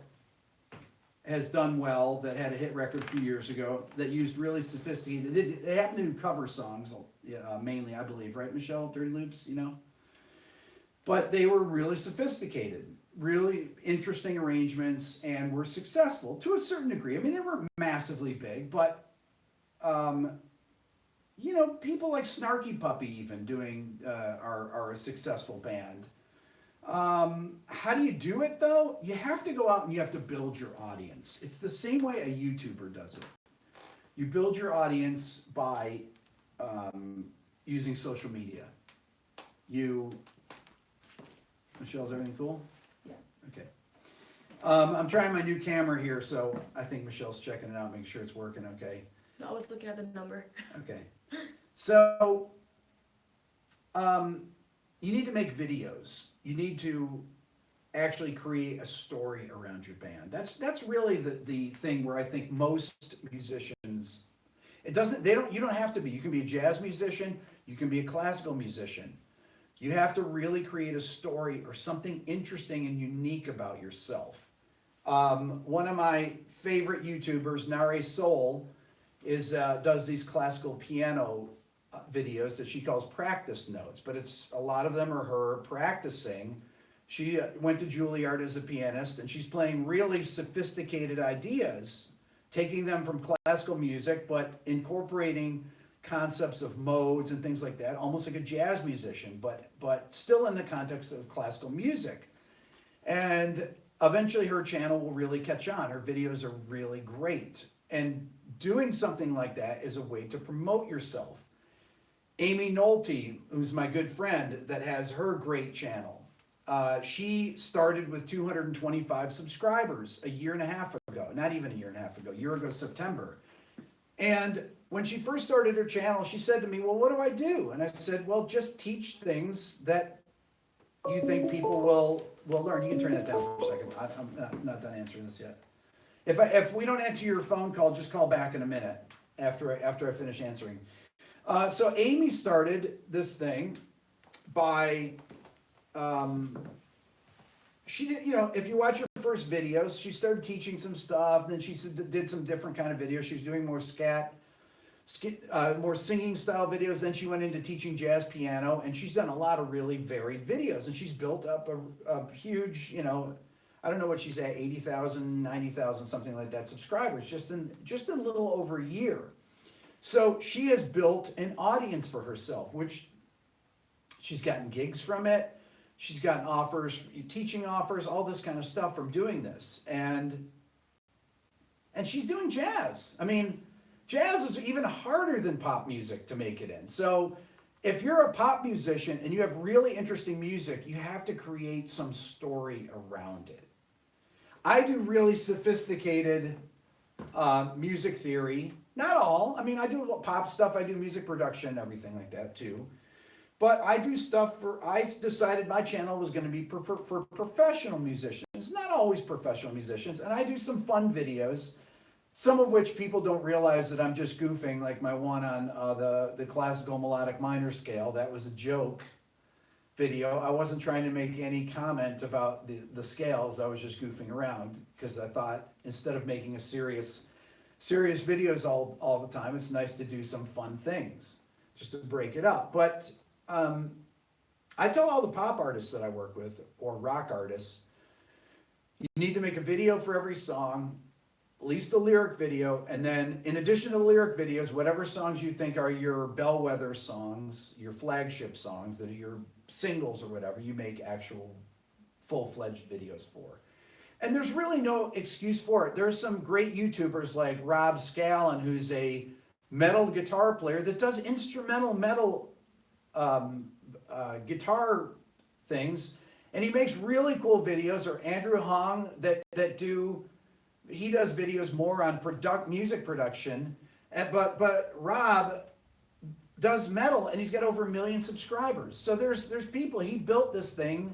has done well, that had a hit record a few years ago, that used really sophisticated, they happen to do cover songs, mainly, I believe, right, Michelle? Dirty Loops, But they were really sophisticated, really interesting arrangements, and were successful to a certain degree. I mean, they weren't massively big, but, people like Snarky Puppy even doing, are a successful band. How do you do it though? You have to go out and you have to build your audience. It's the same way a YouTuber does it. You build your audience by using social media. Michelle, is everything cool? Yeah. Okay. I'm trying my new camera here, so I think Michelle's checking it out, making sure it's working okay. No, I was looking at the number. Okay. So, you need to make videos. You need to actually create a story around your band. That's really the thing where I think most musicians, you don't have to be. You can be a jazz musician, you can be a classical musician. You have to really create a story or something interesting and unique about yourself. One of my favorite YouTubers, Nare Soul, does these classical piano videos that she calls practice notes, but a lot of them are her practicing. She went to Juilliard as a pianist, and she's playing really sophisticated ideas, taking them from classical music, but incorporating concepts of modes and things like that, almost like a jazz musician, but still in the context of classical music. And eventually her channel will really catch on. Her videos are really great. And doing something like that is a way to promote yourself. Amy Nolte, who's my good friend, that has her great channel. She started with 225 subscribers a year and a half ago. Not even a year and a half ago, a year ago September. And when she first started her channel, she said to me, well, what do I do? And I said, well, just teach things that you think people will learn. You can turn that down for a second. I'm not done answering this yet. If we don't answer your phone call, just call back in a minute after I finish answering. So Amy started this thing by, she did, if you watch her first videos, she started teaching some stuff, then she did some different kind of videos. She was doing more more singing style videos. Then she went into teaching jazz piano, and she's done a lot of really varied videos, and she's built up a huge, I don't know what she's at, 80,000, 90,000, something like that subscribers, just in a little over a year. So she has built an audience for herself, which she's gotten gigs from it. She's gotten offers, teaching offers, all this kind of stuff from doing this. And she's doing jazz. I mean, jazz is even harder than pop music to make it in. So if you're a pop musician and you have really interesting music, you have to create some story around it. I do really sophisticated music theory. Not all. I mean, I do pop stuff. I do music production and everything like that too. But I do stuff I decided my channel was going to be for professional musicians, not always professional musicians. And I do some fun videos some of which people don't realize that I'm just goofing, like my one on the classical melodic minor scale. That was a joke video. I wasn't trying to make any comment about the scales. I was just goofing around because I thought instead of making a serious videos all the time, it's nice to do some fun things just to break it up. But I tell all the pop artists that I work with, or rock artists, you need to make a video for every song, at least a lyric video, and then in addition to the lyric videos, whatever songs you think are your bellwether songs, your flagship songs, that are your singles or whatever, you make actual full-fledged videos for. And there's really no excuse for it. There's some great YouTubers like Rob Scallon, who's a metal guitar player that does instrumental metal guitar things, and he makes really cool videos. Or Andrew Hong that he does videos more on music production, but Rob does metal, and he's got over 1 million subscribers. So there's people. He built this thing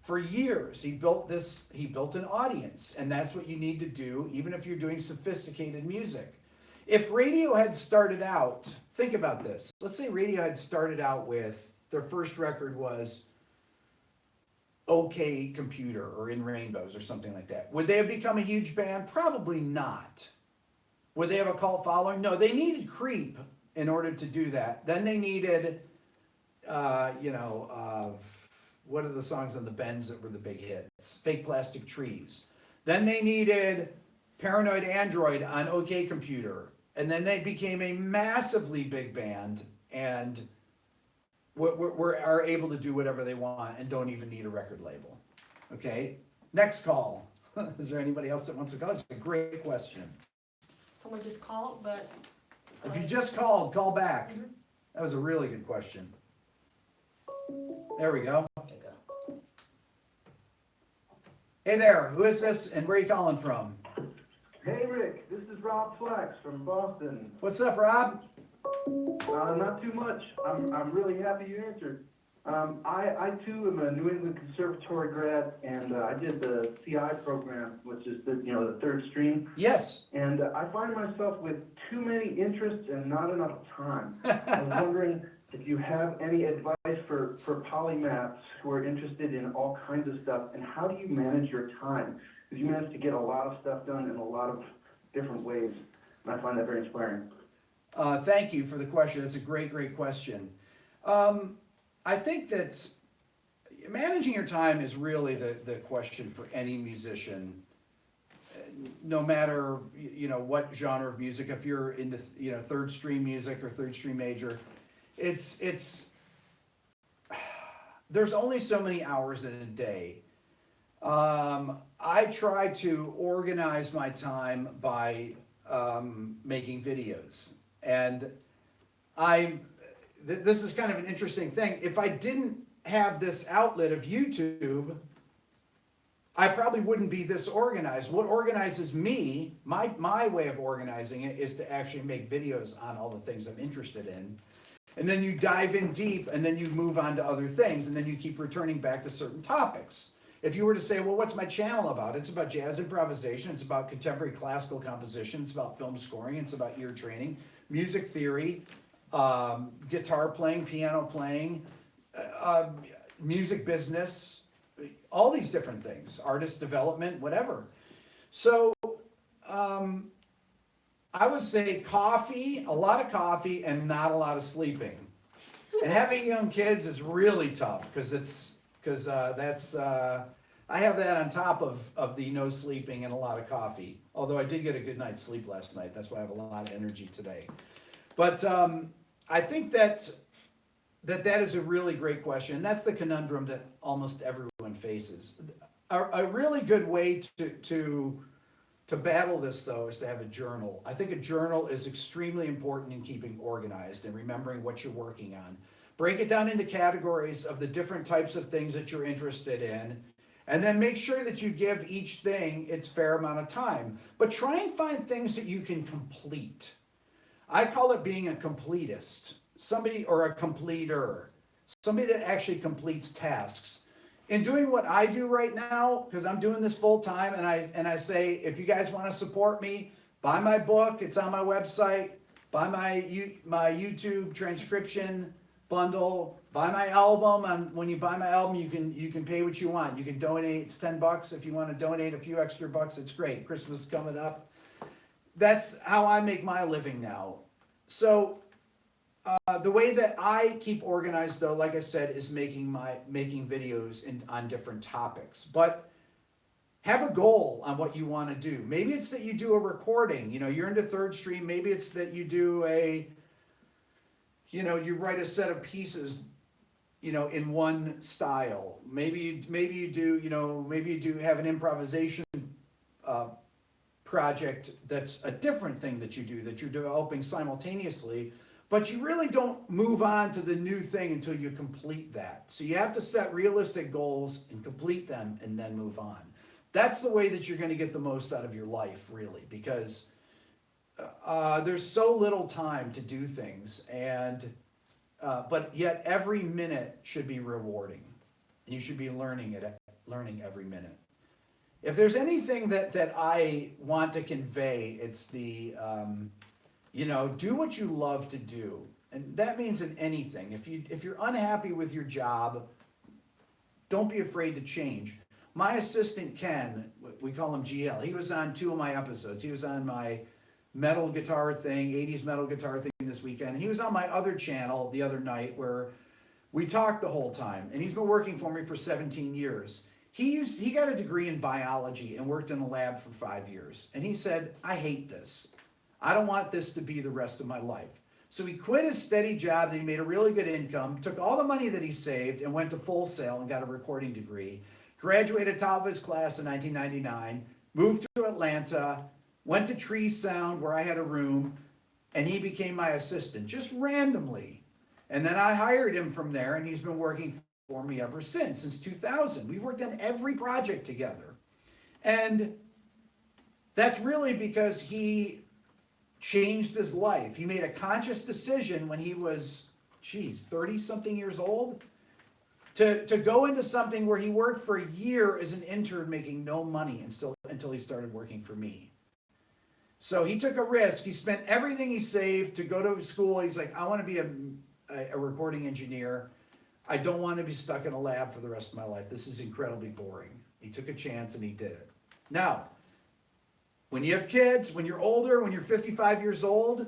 for years. He built an audience, and that's what you need to do, even if you're doing sophisticated music. If Radiohead started out, think about this. Let's say Radiohead started out with, their first record was OK Computer or In Rainbows or something like that. Would they have become a huge band? Probably not. Would they have a cult following? No, they needed Creep in order to do that. Then they needed, what are the songs on the Bends that were the big hits? Fake Plastic Trees. Then they needed Paranoid Android on OK Computer. And then they became a massively big band and are able to do whatever they want and don't even need a record label. Okay, next call. Is there anybody else that wants to call? It's a great question. Someone just called, but... If you just called, call back. Mhm. That was a really good question. There we go. There you go. Hey there, who is this and where are you calling from? Hey Rick, this is Rob Flax from Boston. What's up, Rob? Not too much. I'm really happy you answered. I too am a New England Conservatory grad, and I did the CI program, which is the third stream. Yes. And I find myself with too many interests and not enough time. I was wondering if you have any advice for polymaths who are interested in all kinds of stuff, and how do you manage your time? Because you manage to get a lot of stuff done in a lot of different ways, and I find that very inspiring. Thank you for the question. It's a great question. I think that managing your time is really the question for any musician, no matter what genre of music. If you're into third stream music or third stream major, it's there's only so many hours in a day. I try to organize my time by making videos. And this is kind of an interesting thing. If I didn't have this outlet of YouTube, I probably wouldn't be this organized. What organizes me, my way of organizing it, is to actually make videos on all the things I'm interested in. And then you dive in deep, and then you move on to other things, and then you keep returning back to certain topics. If you were to say, well, what's my channel about? It's about jazz improvisation, it's about contemporary classical composition, it's about film scoring, it's about ear training, music theory, guitar playing, piano playing, music business, all these different things, artist development, whatever. So I would say coffee, a lot of coffee, and not a lot of sleeping. And having young kids is really tough because I have that on top of the no sleeping and a lot of coffee. Although I did get a good night's sleep last night. That's why I have a lot of energy today. But I think that is a really great question. That's the conundrum that almost everyone faces. A really good way to battle this, though, is to have a journal. I think a journal is extremely important in keeping organized and remembering what you're working on. Break it down into categories of the different types of things that you're interested in, and then make sure that you give each thing its fair amount of time. But try and find things that you can complete. I call it being a completist, somebody, or a completer, somebody that actually completes tasks. In doing what I do right now, because I'm doing this full time, and I say, if you guys want to support me, buy my book, it's on my website, buy my YouTube transcription bundle, buy my album, and when you buy my album, you can pay what you want. You can donate, it's $10. If you want to donate a few extra bucks, it's great. Christmas is coming up. That's how I make my living now. So the way that I keep organized, though, like I said, is making videos on different topics. But have a goal on what you want to do. Maybe it's that you do a recording. You know, you're into third stream. Maybe it's that you do you write a set of pieces, in one style. Maybe you do have an improvisation project that's a different thing that you do, that you're developing simultaneously, but you really don't move on to the new thing until you complete that. So you have to set realistic goals and complete them and then move on. That's the way that you're going to get the most out of your life, really, because there's so little time to do things, but yet every minute should be rewarding, and you should be learning every minute. If there's anything that I want to convey, it's the do what you love to do, and that means in anything. If you're unhappy with your job, don't be afraid to change. My assistant Ken, we call him GL. He was on 2 of my episodes. He was on my metal guitar thing, 80s metal guitar thing this weekend. He was on my other channel the other night where we talked the whole time, and he's been working for me for 17 years. He got a degree in biology and worked in a lab for 5 years. And he said, I hate this. I don't want this to be the rest of my life. So he quit his steady job and he made a really good income, took all the money that he saved and went to Full Sail and got a recording degree, graduated top of his class in 1999, moved to Atlanta, went to Tree Sound where I had a room, and he became my assistant, just randomly. And then I hired him from there, and he's been working for me ever since 2000. We've worked on every project together. And that's really because he changed his life. He made a conscious decision when he was, 30-something years old, to go into something where he worked for a year as an intern making no money until he started working for me. So he took a risk. He spent everything he saved to go to school. He's like, I want to be a recording engineer. I don't want to be stuck in a lab for the rest of my life. This is incredibly boring. He took a chance and he did it. Now, when you have kids, when you're older, when you're 55 years old,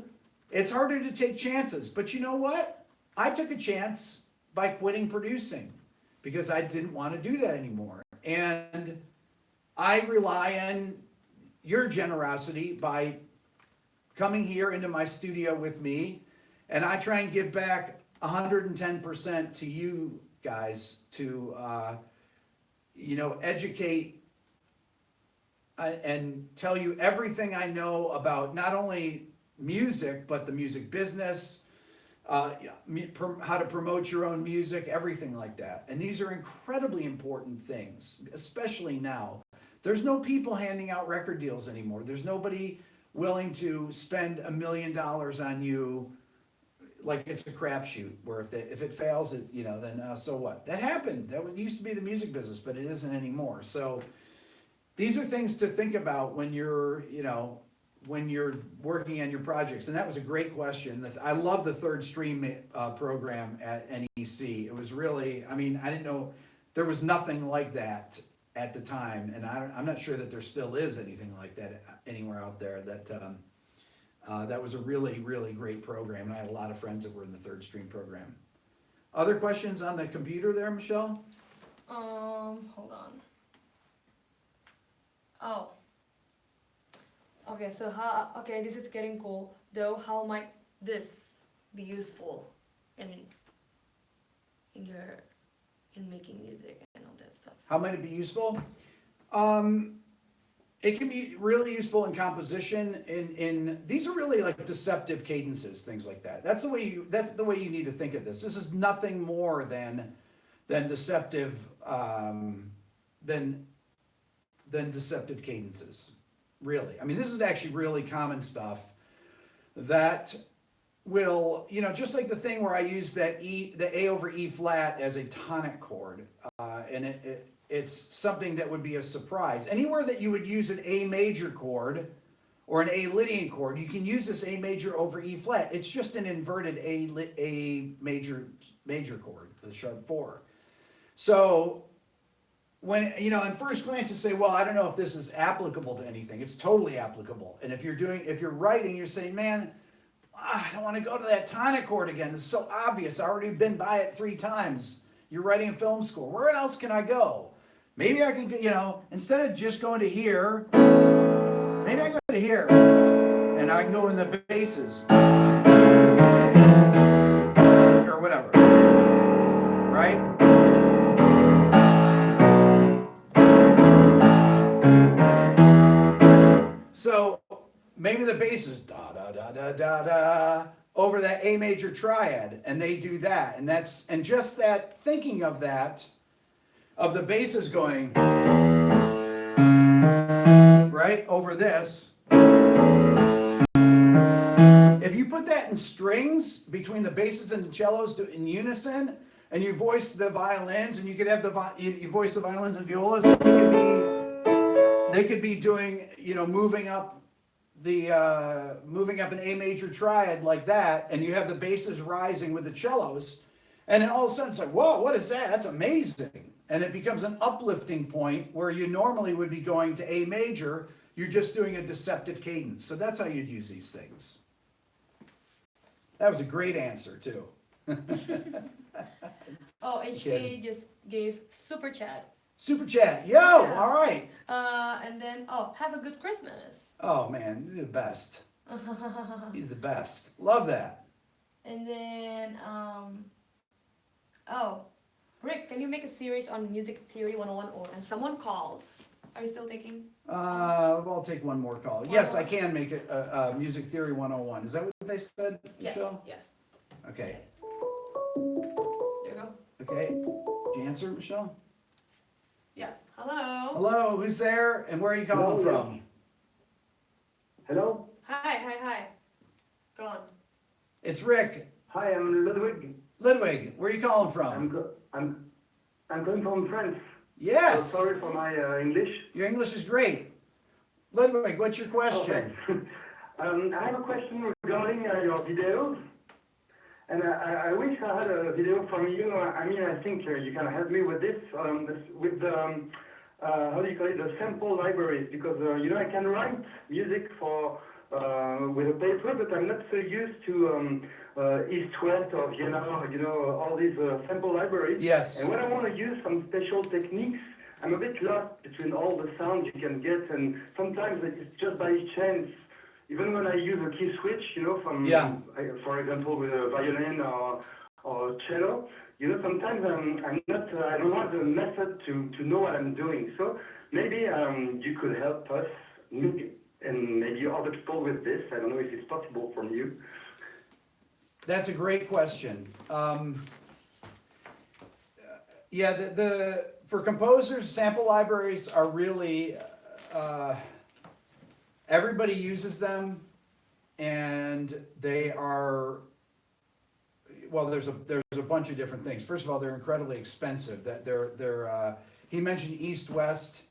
it's harder to take chances. But you know what? I took a chance by quitting producing because I didn't want to do that anymore. And I rely on your generosity by coming here into my studio with me, and I try and give back 110% to you guys to educate and tell you everything I know about not only music but the music business, how to promote your own music, everything like that. And these are incredibly important things, especially now. There's no people handing out record deals anymore. There's nobody willing to spend $1 million on you like it's a crapshoot, where if it fails, then so what? That happened. That used to be the music business, but it isn't anymore. So these are things to think about when you're working on your projects. And that was a great question. I love the third stream program at NEC. It was really, I didn't know, there was nothing like that at the time, and I'm not sure that there still is anything like that anywhere out there. That was a really, really great program, and I had a lot of friends that were in the third stream program. Other questions on the computer there, Michelle? Hold on. Oh. Okay, so this is getting cool. Though, how might this be useful in making music and all that stuff? How might it be useful? It can be really useful in composition. These are really like deceptive cadences, things like that. That's the way you need to think of this. This is nothing more than deceptive than deceptive cadences. Really, this is actually really common stuff that will, just like the thing where I use the A over E flat as a tonic chord, and it's something that would be a surprise. Anywhere that you would use an A major chord or an A Lydian chord, you can use this A major over E flat. It's just an inverted A major chord, the sharp 4. So when, you know, on first glance you say, well, I don't know if this is applicable to anything. It's totally applicable. And if you're writing, you're saying, man, I don't want to go to that tonic chord again. This is so obvious. I already been by it 3 times. You're writing film score. Where else can I go? Maybe I can, you know, instead of just going to here, maybe I go to here, and I can go in the basses, or whatever, right? So maybe the bass is da da da da da da over that A major triad, and they do that, and just that thinking of that, of the basses going right over this. If you put that in strings between the basses and the cellos in unison, and you voice the violins, and you could have you voice the violins and violas, they could be doing, you know, moving up an A major triad like that, and you have the basses rising with the cellos, and then all of a sudden it's like, whoa, what is that? That's amazing. And it becomes an uplifting point where you normally would be going to A major, you're just doing a deceptive cadence. So that's how you'd use these things. That was a great answer too. Oh, HK just gave super chat. Super chat, yo, Yeah. all right. And then, have a good Christmas. Oh man, he's the best. He's the best. Love that. And then, Rick, can you make a series on music theory 101 and someone called? Are you still taking? I'll take one more call. Yes, more. I can make it a music theory 101. Is that what they said, Yes, Michelle? yes. Okay. There you go. Okay. Did you answer, Michelle? Yeah. Hello. Hello, who's there, and where are you calling Hello. from? Hello? Hi. Go on. It's Rick. Hi, I'm Ludwig. Ludwig, where are you calling from? I'm coming from France. Yes. Sorry for my English. Your English is great. Ludwig, what's your Oh, question? thanks. I have a question regarding your videos. And I wish I had a video from you. I mean, I think you can help me with this, with the, how do you call it, the sample libraries, because, you know, I can write music for, with a paper, but I'm not so used to East-West or Vienna, you know, all these sample libraries. Yes. And when I want to use some special techniques, I'm a bit lost between all the sounds you can get, and sometimes it's just by chance. Even when I use a key switch, you know, from, for example, with a violin or cello, you know, sometimes I'm not, I don't have the method to know what I'm doing. So maybe you could help us, and maybe other people with this. I don't know if it's possible from you. That's a great question. Yeah, for composers, sample libraries are really, everybody uses them, and they are, well, there's a bunch of different things. First of all, they're incredibly expensive. That he mentioned East-West.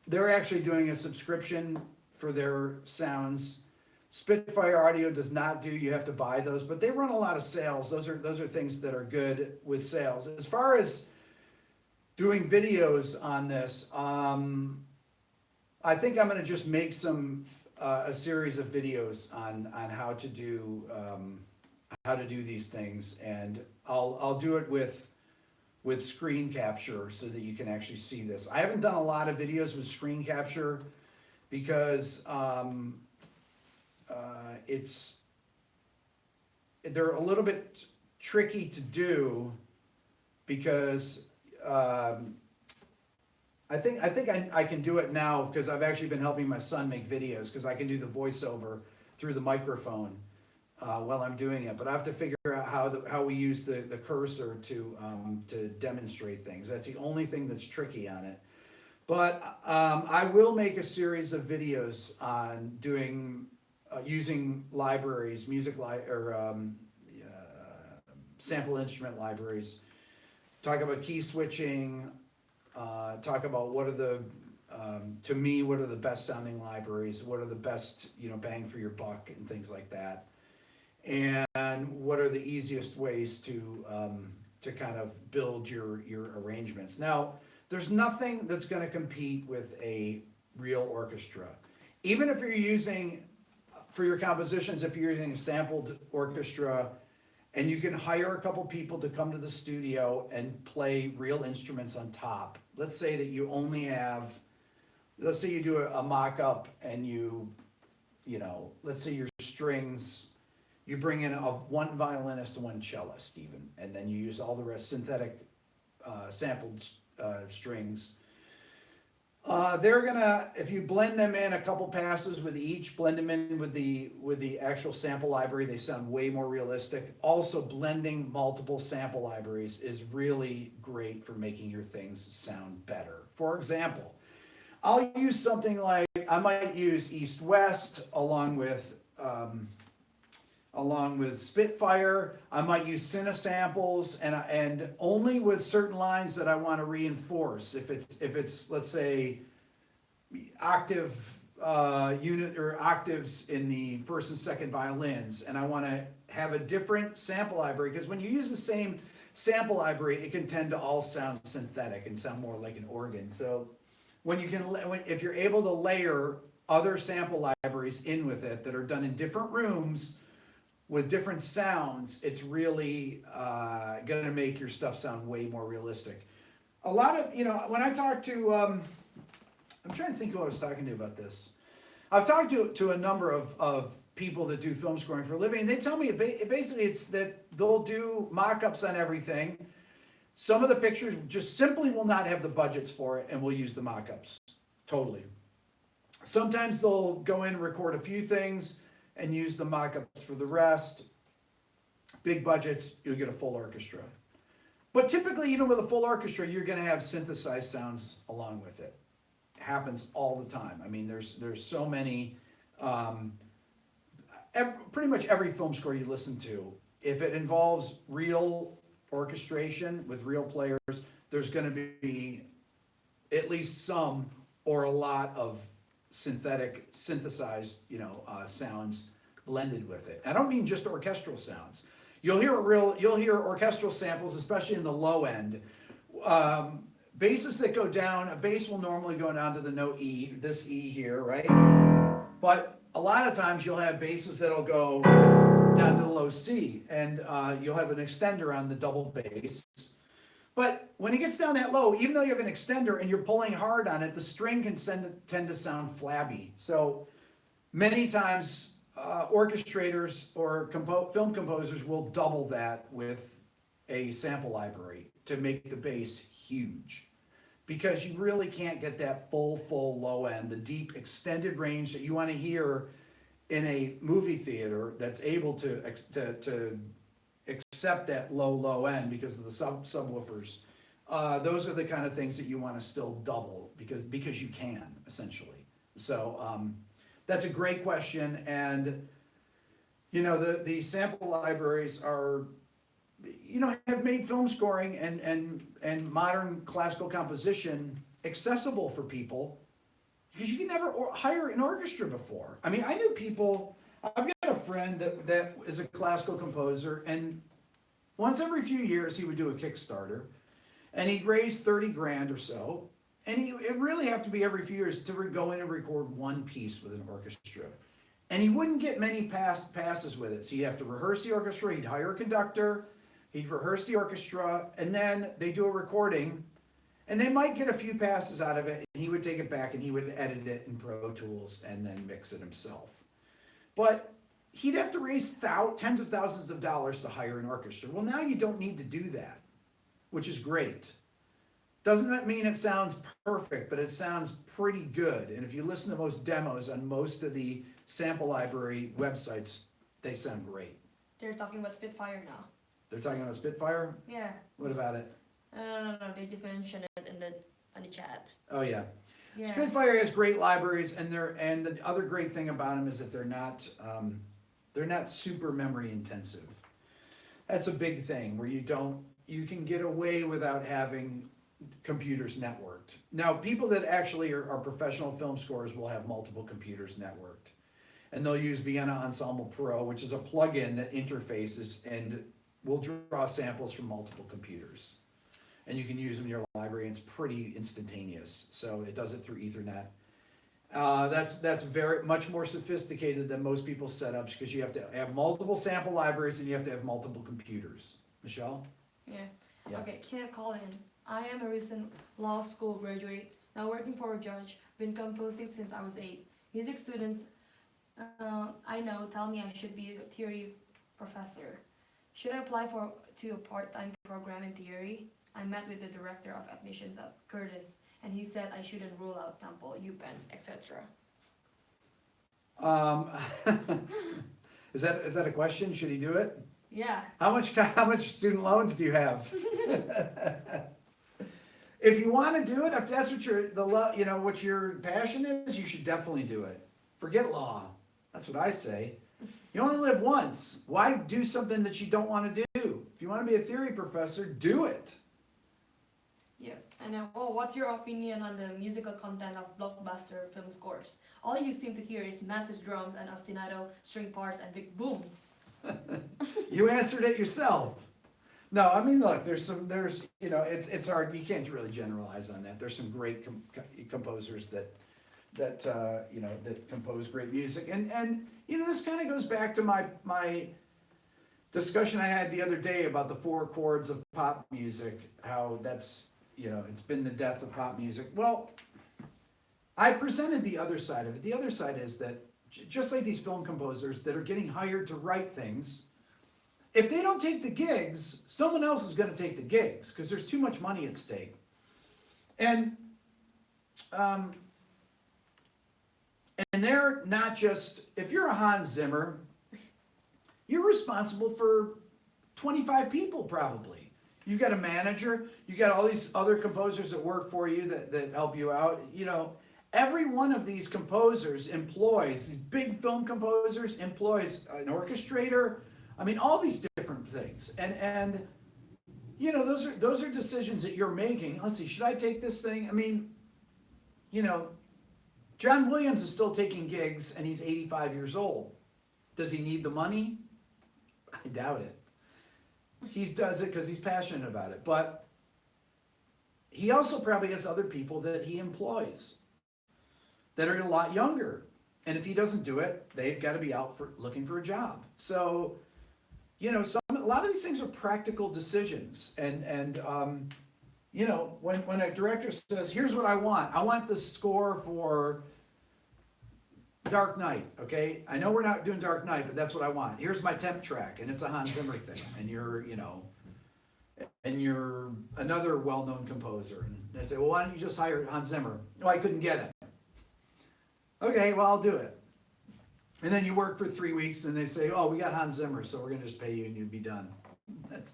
They're actually doing a subscription for their sounds. Spitfire Audio does not do. You have to buy those, but they run a lot of sales. Those are things that are good with sales. As far as doing videos on this, I think I'm going to just make a series of videos on how to do these things, and I'll do it with screen capture so that you can actually see this. I haven't done a lot of videos with screen capture because they're a little bit tricky to do because I think I can do it now because I've actually been helping my son make videos because I can do the voiceover through the microphone while I'm doing it. But I have to figure out how we use the cursor to demonstrate things. That's the only thing that's tricky on it. But I will make a series of videos on doing using libraries, sample instrument libraries. Talk about key switching. Talk about what are the to me, what are the best sounding libraries? What are the best, bang for your buck and things like that? And what are the easiest ways to kind of build your arrangements? Now, there's nothing that's going to compete with a real orchestra. Even if you're using, for your compositions, if you're using a sampled orchestra, and you can hire a couple people to come to the studio and play real instruments on top. Let's say that you only have, let's say you do a mock-up and let's say your strings, you bring in one violinist and one cellist even, and then you use all the rest synthetic sampled strings. They're gonna, if you blend them in a couple passes with each, blend them in with the actual sample library, they sound way more realistic. Also, blending multiple sample libraries is really great for making your things sound better. For example, I'll use something like, I might use East-West along with Spitfire. I might use Cinesamples and only with certain lines that I want to reinforce. If it's let's say octave unit or octaves in the first and second violins, and I want to have a different sample library, because when you use the same sample library, it can tend to all sound synthetic and sound more like an organ. So if you're able to layer other sample libraries in with it that are done in different rooms with different sounds, it's really going to make your stuff sound way more realistic. A lot of, when I talk to, I'm trying to think who I was talking to about this. I've talked to a number of people that do film scoring for a living, and they tell me basically it's that they'll do mock-ups on everything. Some of the pictures just simply will not have the budgets for it, and we'll use the mock-ups, totally. Sometimes they'll go in and record a few things and use the mock-ups for the rest. Big budgets, you'll get a full orchestra. But typically, even with a full orchestra, you're gonna have synthesized sounds along with it. It happens all the time. I mean, there's so many, pretty much every film score you listen to, if it involves real orchestration with real players, there's gonna be at least some or a lot of synthesized, sounds blended with it. I don't mean just orchestral sounds. You'll hear orchestral samples, especially in the low end. Basses that go down, a bass will normally go down to the note E, this E here, right? But a lot of times you'll have basses that'll go down to the low C, and you'll have an extender on the double bass. But when it gets down that low, even though you have an extender and you're pulling hard on it, the string can tend to sound flabby. So many times orchestrators or film composers will double that with a sample library to make the bass huge. Because you really can't get that full low end, the deep extended range that you want to hear in a movie theater that's able to accept that low end because of the subwoofers. Those are the kind of things that you want to still double because you can, essentially. So that's a great question, and the sample libraries are, have made film scoring and modern classical composition accessible for people, because you can never hire an orchestra before. I mean, I knew people. I've got a friend that is a classical composer, and once every few years he would do a Kickstarter, and he'd raise 30 grand or so, and it really have to be every few years to go in and record one piece with an orchestra. And he wouldn't get many passes with it, so he'd have to rehearse the orchestra, he'd hire a conductor, he'd rehearse the orchestra, and then they do a recording, and they might get a few passes out of it, and he would take it back and he would edit it in Pro Tools and then mix it himself. But he'd have to raise tens of thousands of dollars to hire an orchestra. Well, now you don't need to do that, which is great. Doesn't mean it sounds perfect, but it sounds pretty good. And if you listen to most demos on most of the sample library websites, they sound great. They're talking about Spitfire now. They're talking about Spitfire? Yeah. What about it? No, they just mentioned it on the chat. Oh yeah. Yeah. Spitfire has great libraries, and the other great thing about them is that they're not super memory intensive. That's a big thing where you can get away without having computers networked. Now, people that actually are professional film scores will have multiple computers networked. And they'll use Vienna Ensemble Pro, which is a plugin that interfaces and will draw samples from multiple computers. And you can use them in your library, and it's pretty instantaneous. So it does it through Ethernet. That's very much more sophisticated than most people's setups, because you have to have multiple sample libraries and you have to have multiple computers. Michelle? Yeah. Yeah. Okay, can't call in. I am a recent law school graduate, now working for a judge, been composing since I was 8. Music students I know tell me I should be a theory professor. Should I apply to a part-time program in theory? I met with the director of admissions at Curtis, and he said I shouldn't rule out Temple, UPenn, etc. Is that a question? Should he do it? Yeah. How much student loans do you have? If you want to do it, if that's what what your passion is, you should definitely do it. Forget law. That's what I say. You only live once. Why do something that you don't want to do? If you want to be a theory professor, do it. Yeah, and then, what's your opinion on the musical content of blockbuster film scores? All you seem to hear is massive drums and ostinato string parts and big booms. You answered it yourself. No, I mean, look, there's it's hard. You can't really generalize on that. There's some great composers that compose great music, and this kind of goes back to my discussion I had the other day about the 4 chords of pop music, how that's, it's been the death of pop music. Well, I presented the other side of it. The other side is that just like these film composers that are getting hired to write things, if they don't take the gigs, someone else is going to take the gigs because there's too much money at stake. And they're not just, if you're a Hans Zimmer, you're responsible for 25 people probably. You've got a manager, you've got all these other composers that work for you that help you out. Every one of these composers employs, these big film composers employs an orchestrator. I mean, all these different things. And those are decisions that you're making. Let's see, should I take this thing? I mean, John Williams is still taking gigs and he's 85 years old. Does he need the money? I doubt it. He does it because he's passionate about it. But he also probably has other people that he employs that are a lot younger. And if he doesn't do it, they've got to be out looking for a job. So, a lot of these things are practical decisions. And when a director says, here's what I want the score for Dark Knight, okay? I know we're not doing Dark Knight, but that's what I want. Here's my temp track, and it's a Hans Zimmer thing, and you're another well-known composer. And they say, well, why don't you just hire Hans Zimmer? No, I couldn't get him. Okay, well, I'll do it. And then you work for 3 weeks, and they say, oh, we got Hans Zimmer, so we're going to just pay you, and you'll be done. That's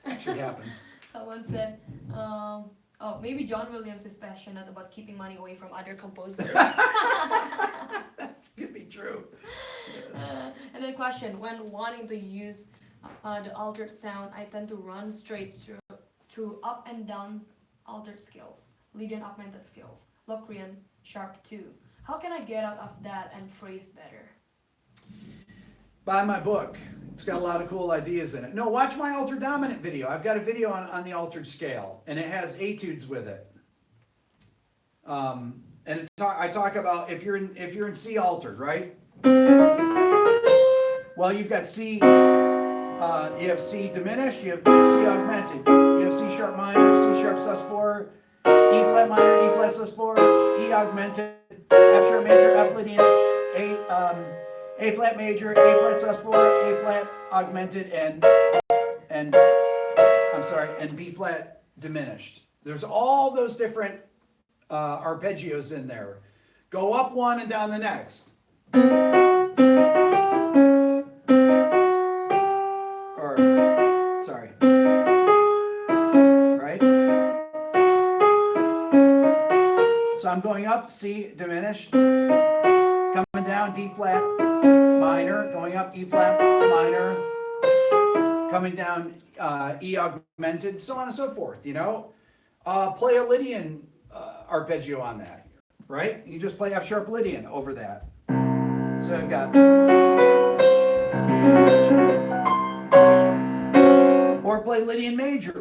actually happens. Someone said, maybe John Williams is passionate about keeping money away from other composers. That could be true. And then question, when wanting to use the altered sound, I tend to run straight through up and down altered scales, Lydian augmented scales, Locrian sharp 2. How can I get out of that and phrase better? Buy my book. It's got a lot of cool ideas in it. No, watch my altered dominant video. I've got a video on the altered scale, and it has etudes with it. I talk about if you're in C altered, right? Well, you've got C. You have C diminished. You have C augmented. You have C sharp minor, C sharp sus4, E flat minor, E flat sus4, E augmented, F sharp major, F Lydian, A flat major, A flat sus4, A flat augmented, and B flat diminished. There's all those different arpeggios in there. Go up one and down the next. Right? So I'm going up, C diminished, coming down, D flat minor, going up, E flat minor, coming down, E augmented, so on and so forth, Play a Lydian arpeggio on that, right? You just play F sharp Lydian over that. So I've got, or play Lydian major.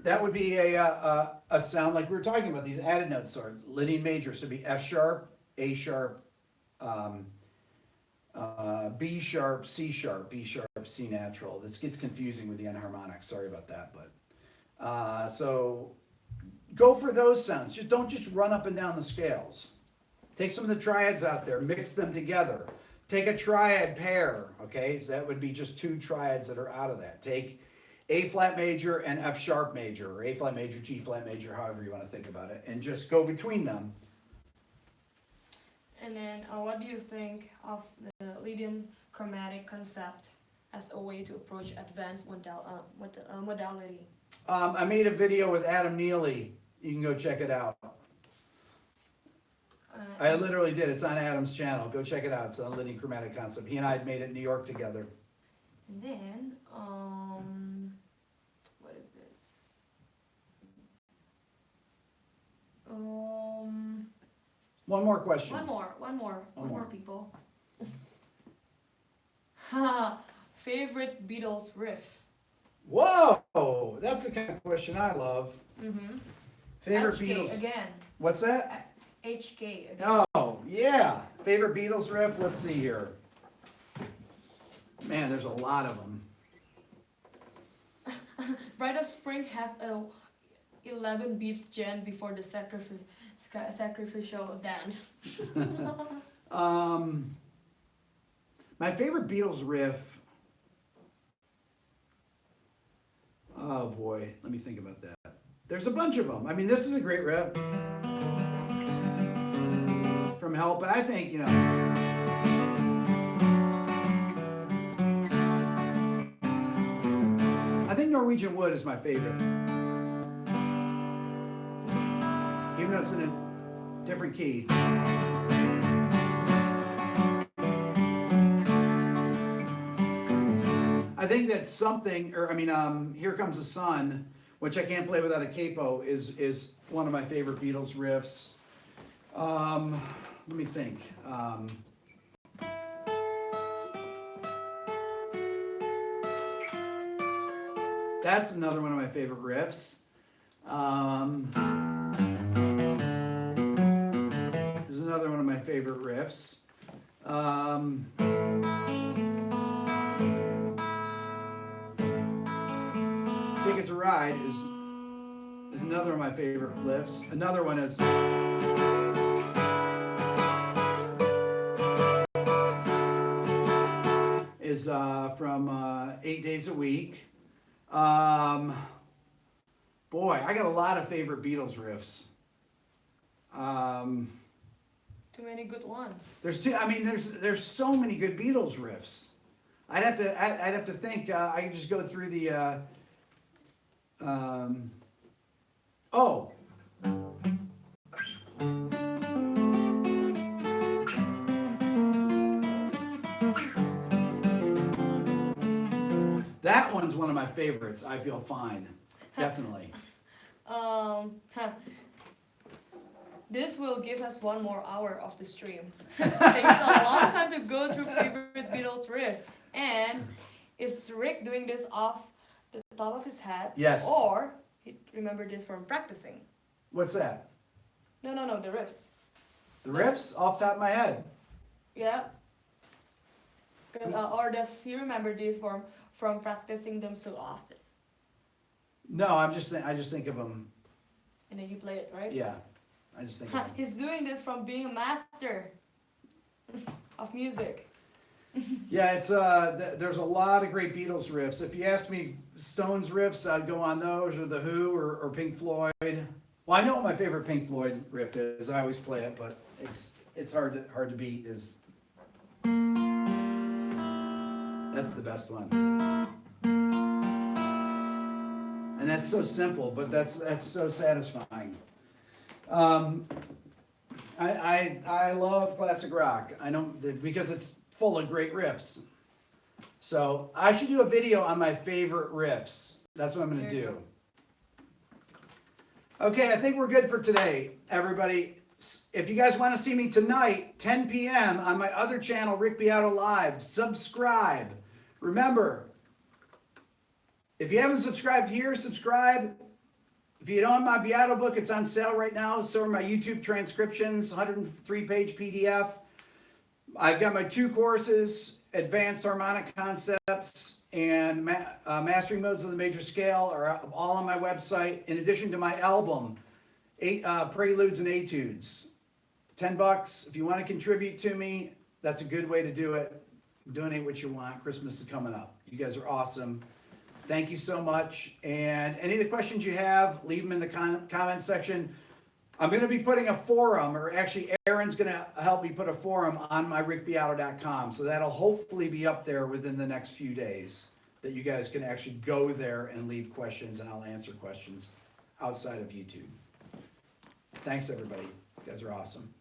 That would be a sound like we were talking about, these added note sorts. Lydian major, so it'd be F sharp, A sharp, B sharp, C sharp, B sharp, C natural. This gets confusing with the enharmonic. Sorry about that, but so go for those sounds. Just don't just run up and down the scales. Take some of the triads out there, mix them together. Take a triad pair, okay? So that would be just two triads that are out of that. Take A flat major and F sharp major, or A flat major, G flat major, however you want to think about it, and just go between them. And then, what do you think of the Lydian chromatic concept as a way to approach advanced modality? I made a video with Adam Neely. You can go check it out. I literally did. It's on Adam's channel. Go check it out. It's on Lydian chromatic concept. He and I had made it in New York together. And then, what is this? One more question. One more, more. people. Ha! Favorite Beatles riff? Whoa! That's the kind of question I love. Mm-hmm. Favorite HK Beatles. again. What's that? HK again. Oh, yeah. Favorite Beatles riff? Let's see here. Man, there's a lot of them. Rite of Spring have a 11 beats gen before the sacrificial dance. My favorite Beatles riff. Oh boy, let me think about that. There's a bunch of them. I mean, this is a great riff from Help, but I think, you know, I think Norwegian Wood is my favorite. Even though it's in a different key. I think that something, or I mean, Here Comes the Sun, which I can't play without a capo, is one of my favorite Beatles riffs. Let me think. That's another one of my favorite riffs. This is another one of my favorite riffs. Ticket to Ride is another of my favorite riffs. Another one is from 8 Days a Week. Boy, I got a lot of favorite Beatles riffs. Too many good ones. There's so many good Beatles riffs. I'd have to think. I could just go through the. Oh. That one's one of my favorites. I Feel Fine. Definitely. This will give us 1 more hour of the stream. Takes a long time to go through favorite Beatles riffs. And is Rick doing this off the top of his head? Yes. Or he remembered this from practicing? What's that? No, the riffs. The riffs off the top of my head. Yeah. Or does he remember this from practicing them so often? No, I just think of them. And then you play it, right? Yeah, I just think of them. He's doing this from being a master of music. Yeah, it's there's a lot of great Beatles riffs. If you ask me Stones riffs, I'd go on those, or The Who, or Pink Floyd. Well, I know what my favorite Pink Floyd riff is. I always play it, but it's hard to beat. That's the best one. And that's so simple, but that's so satisfying. I love classic rock. I know because it's full of great riffs. So I should do a video on my favorite riffs. That's what I'm going to do. Okay, I think we're good for today, everybody. If you guys want to see me tonight, 10 p.m. on my other channel, Rick Beato Live, subscribe. Remember, if you haven't subscribed here, subscribe. If you don't have my Beato book, it's on sale right now. So are my YouTube transcriptions, 103-page PDF. I've got my 2 courses, Advanced Harmonic Concepts and Mastering Modes of the Major Scale, are all on my website. In addition to my album, Preludes and Etudes. $10. If you want to contribute to me, that's a good way to do it. Donate what you want. Christmas is coming up. You guys are awesome. Thank you so much. And any of the questions you have, leave them in the comment section. I'm going to be putting a forum, or actually Aaron's going to help me put a forum on my rickbeato.com. So that'll hopefully be up there within the next few days, that you guys can actually go there and leave questions, and I'll answer questions outside of YouTube. Thanks, everybody. You guys are awesome.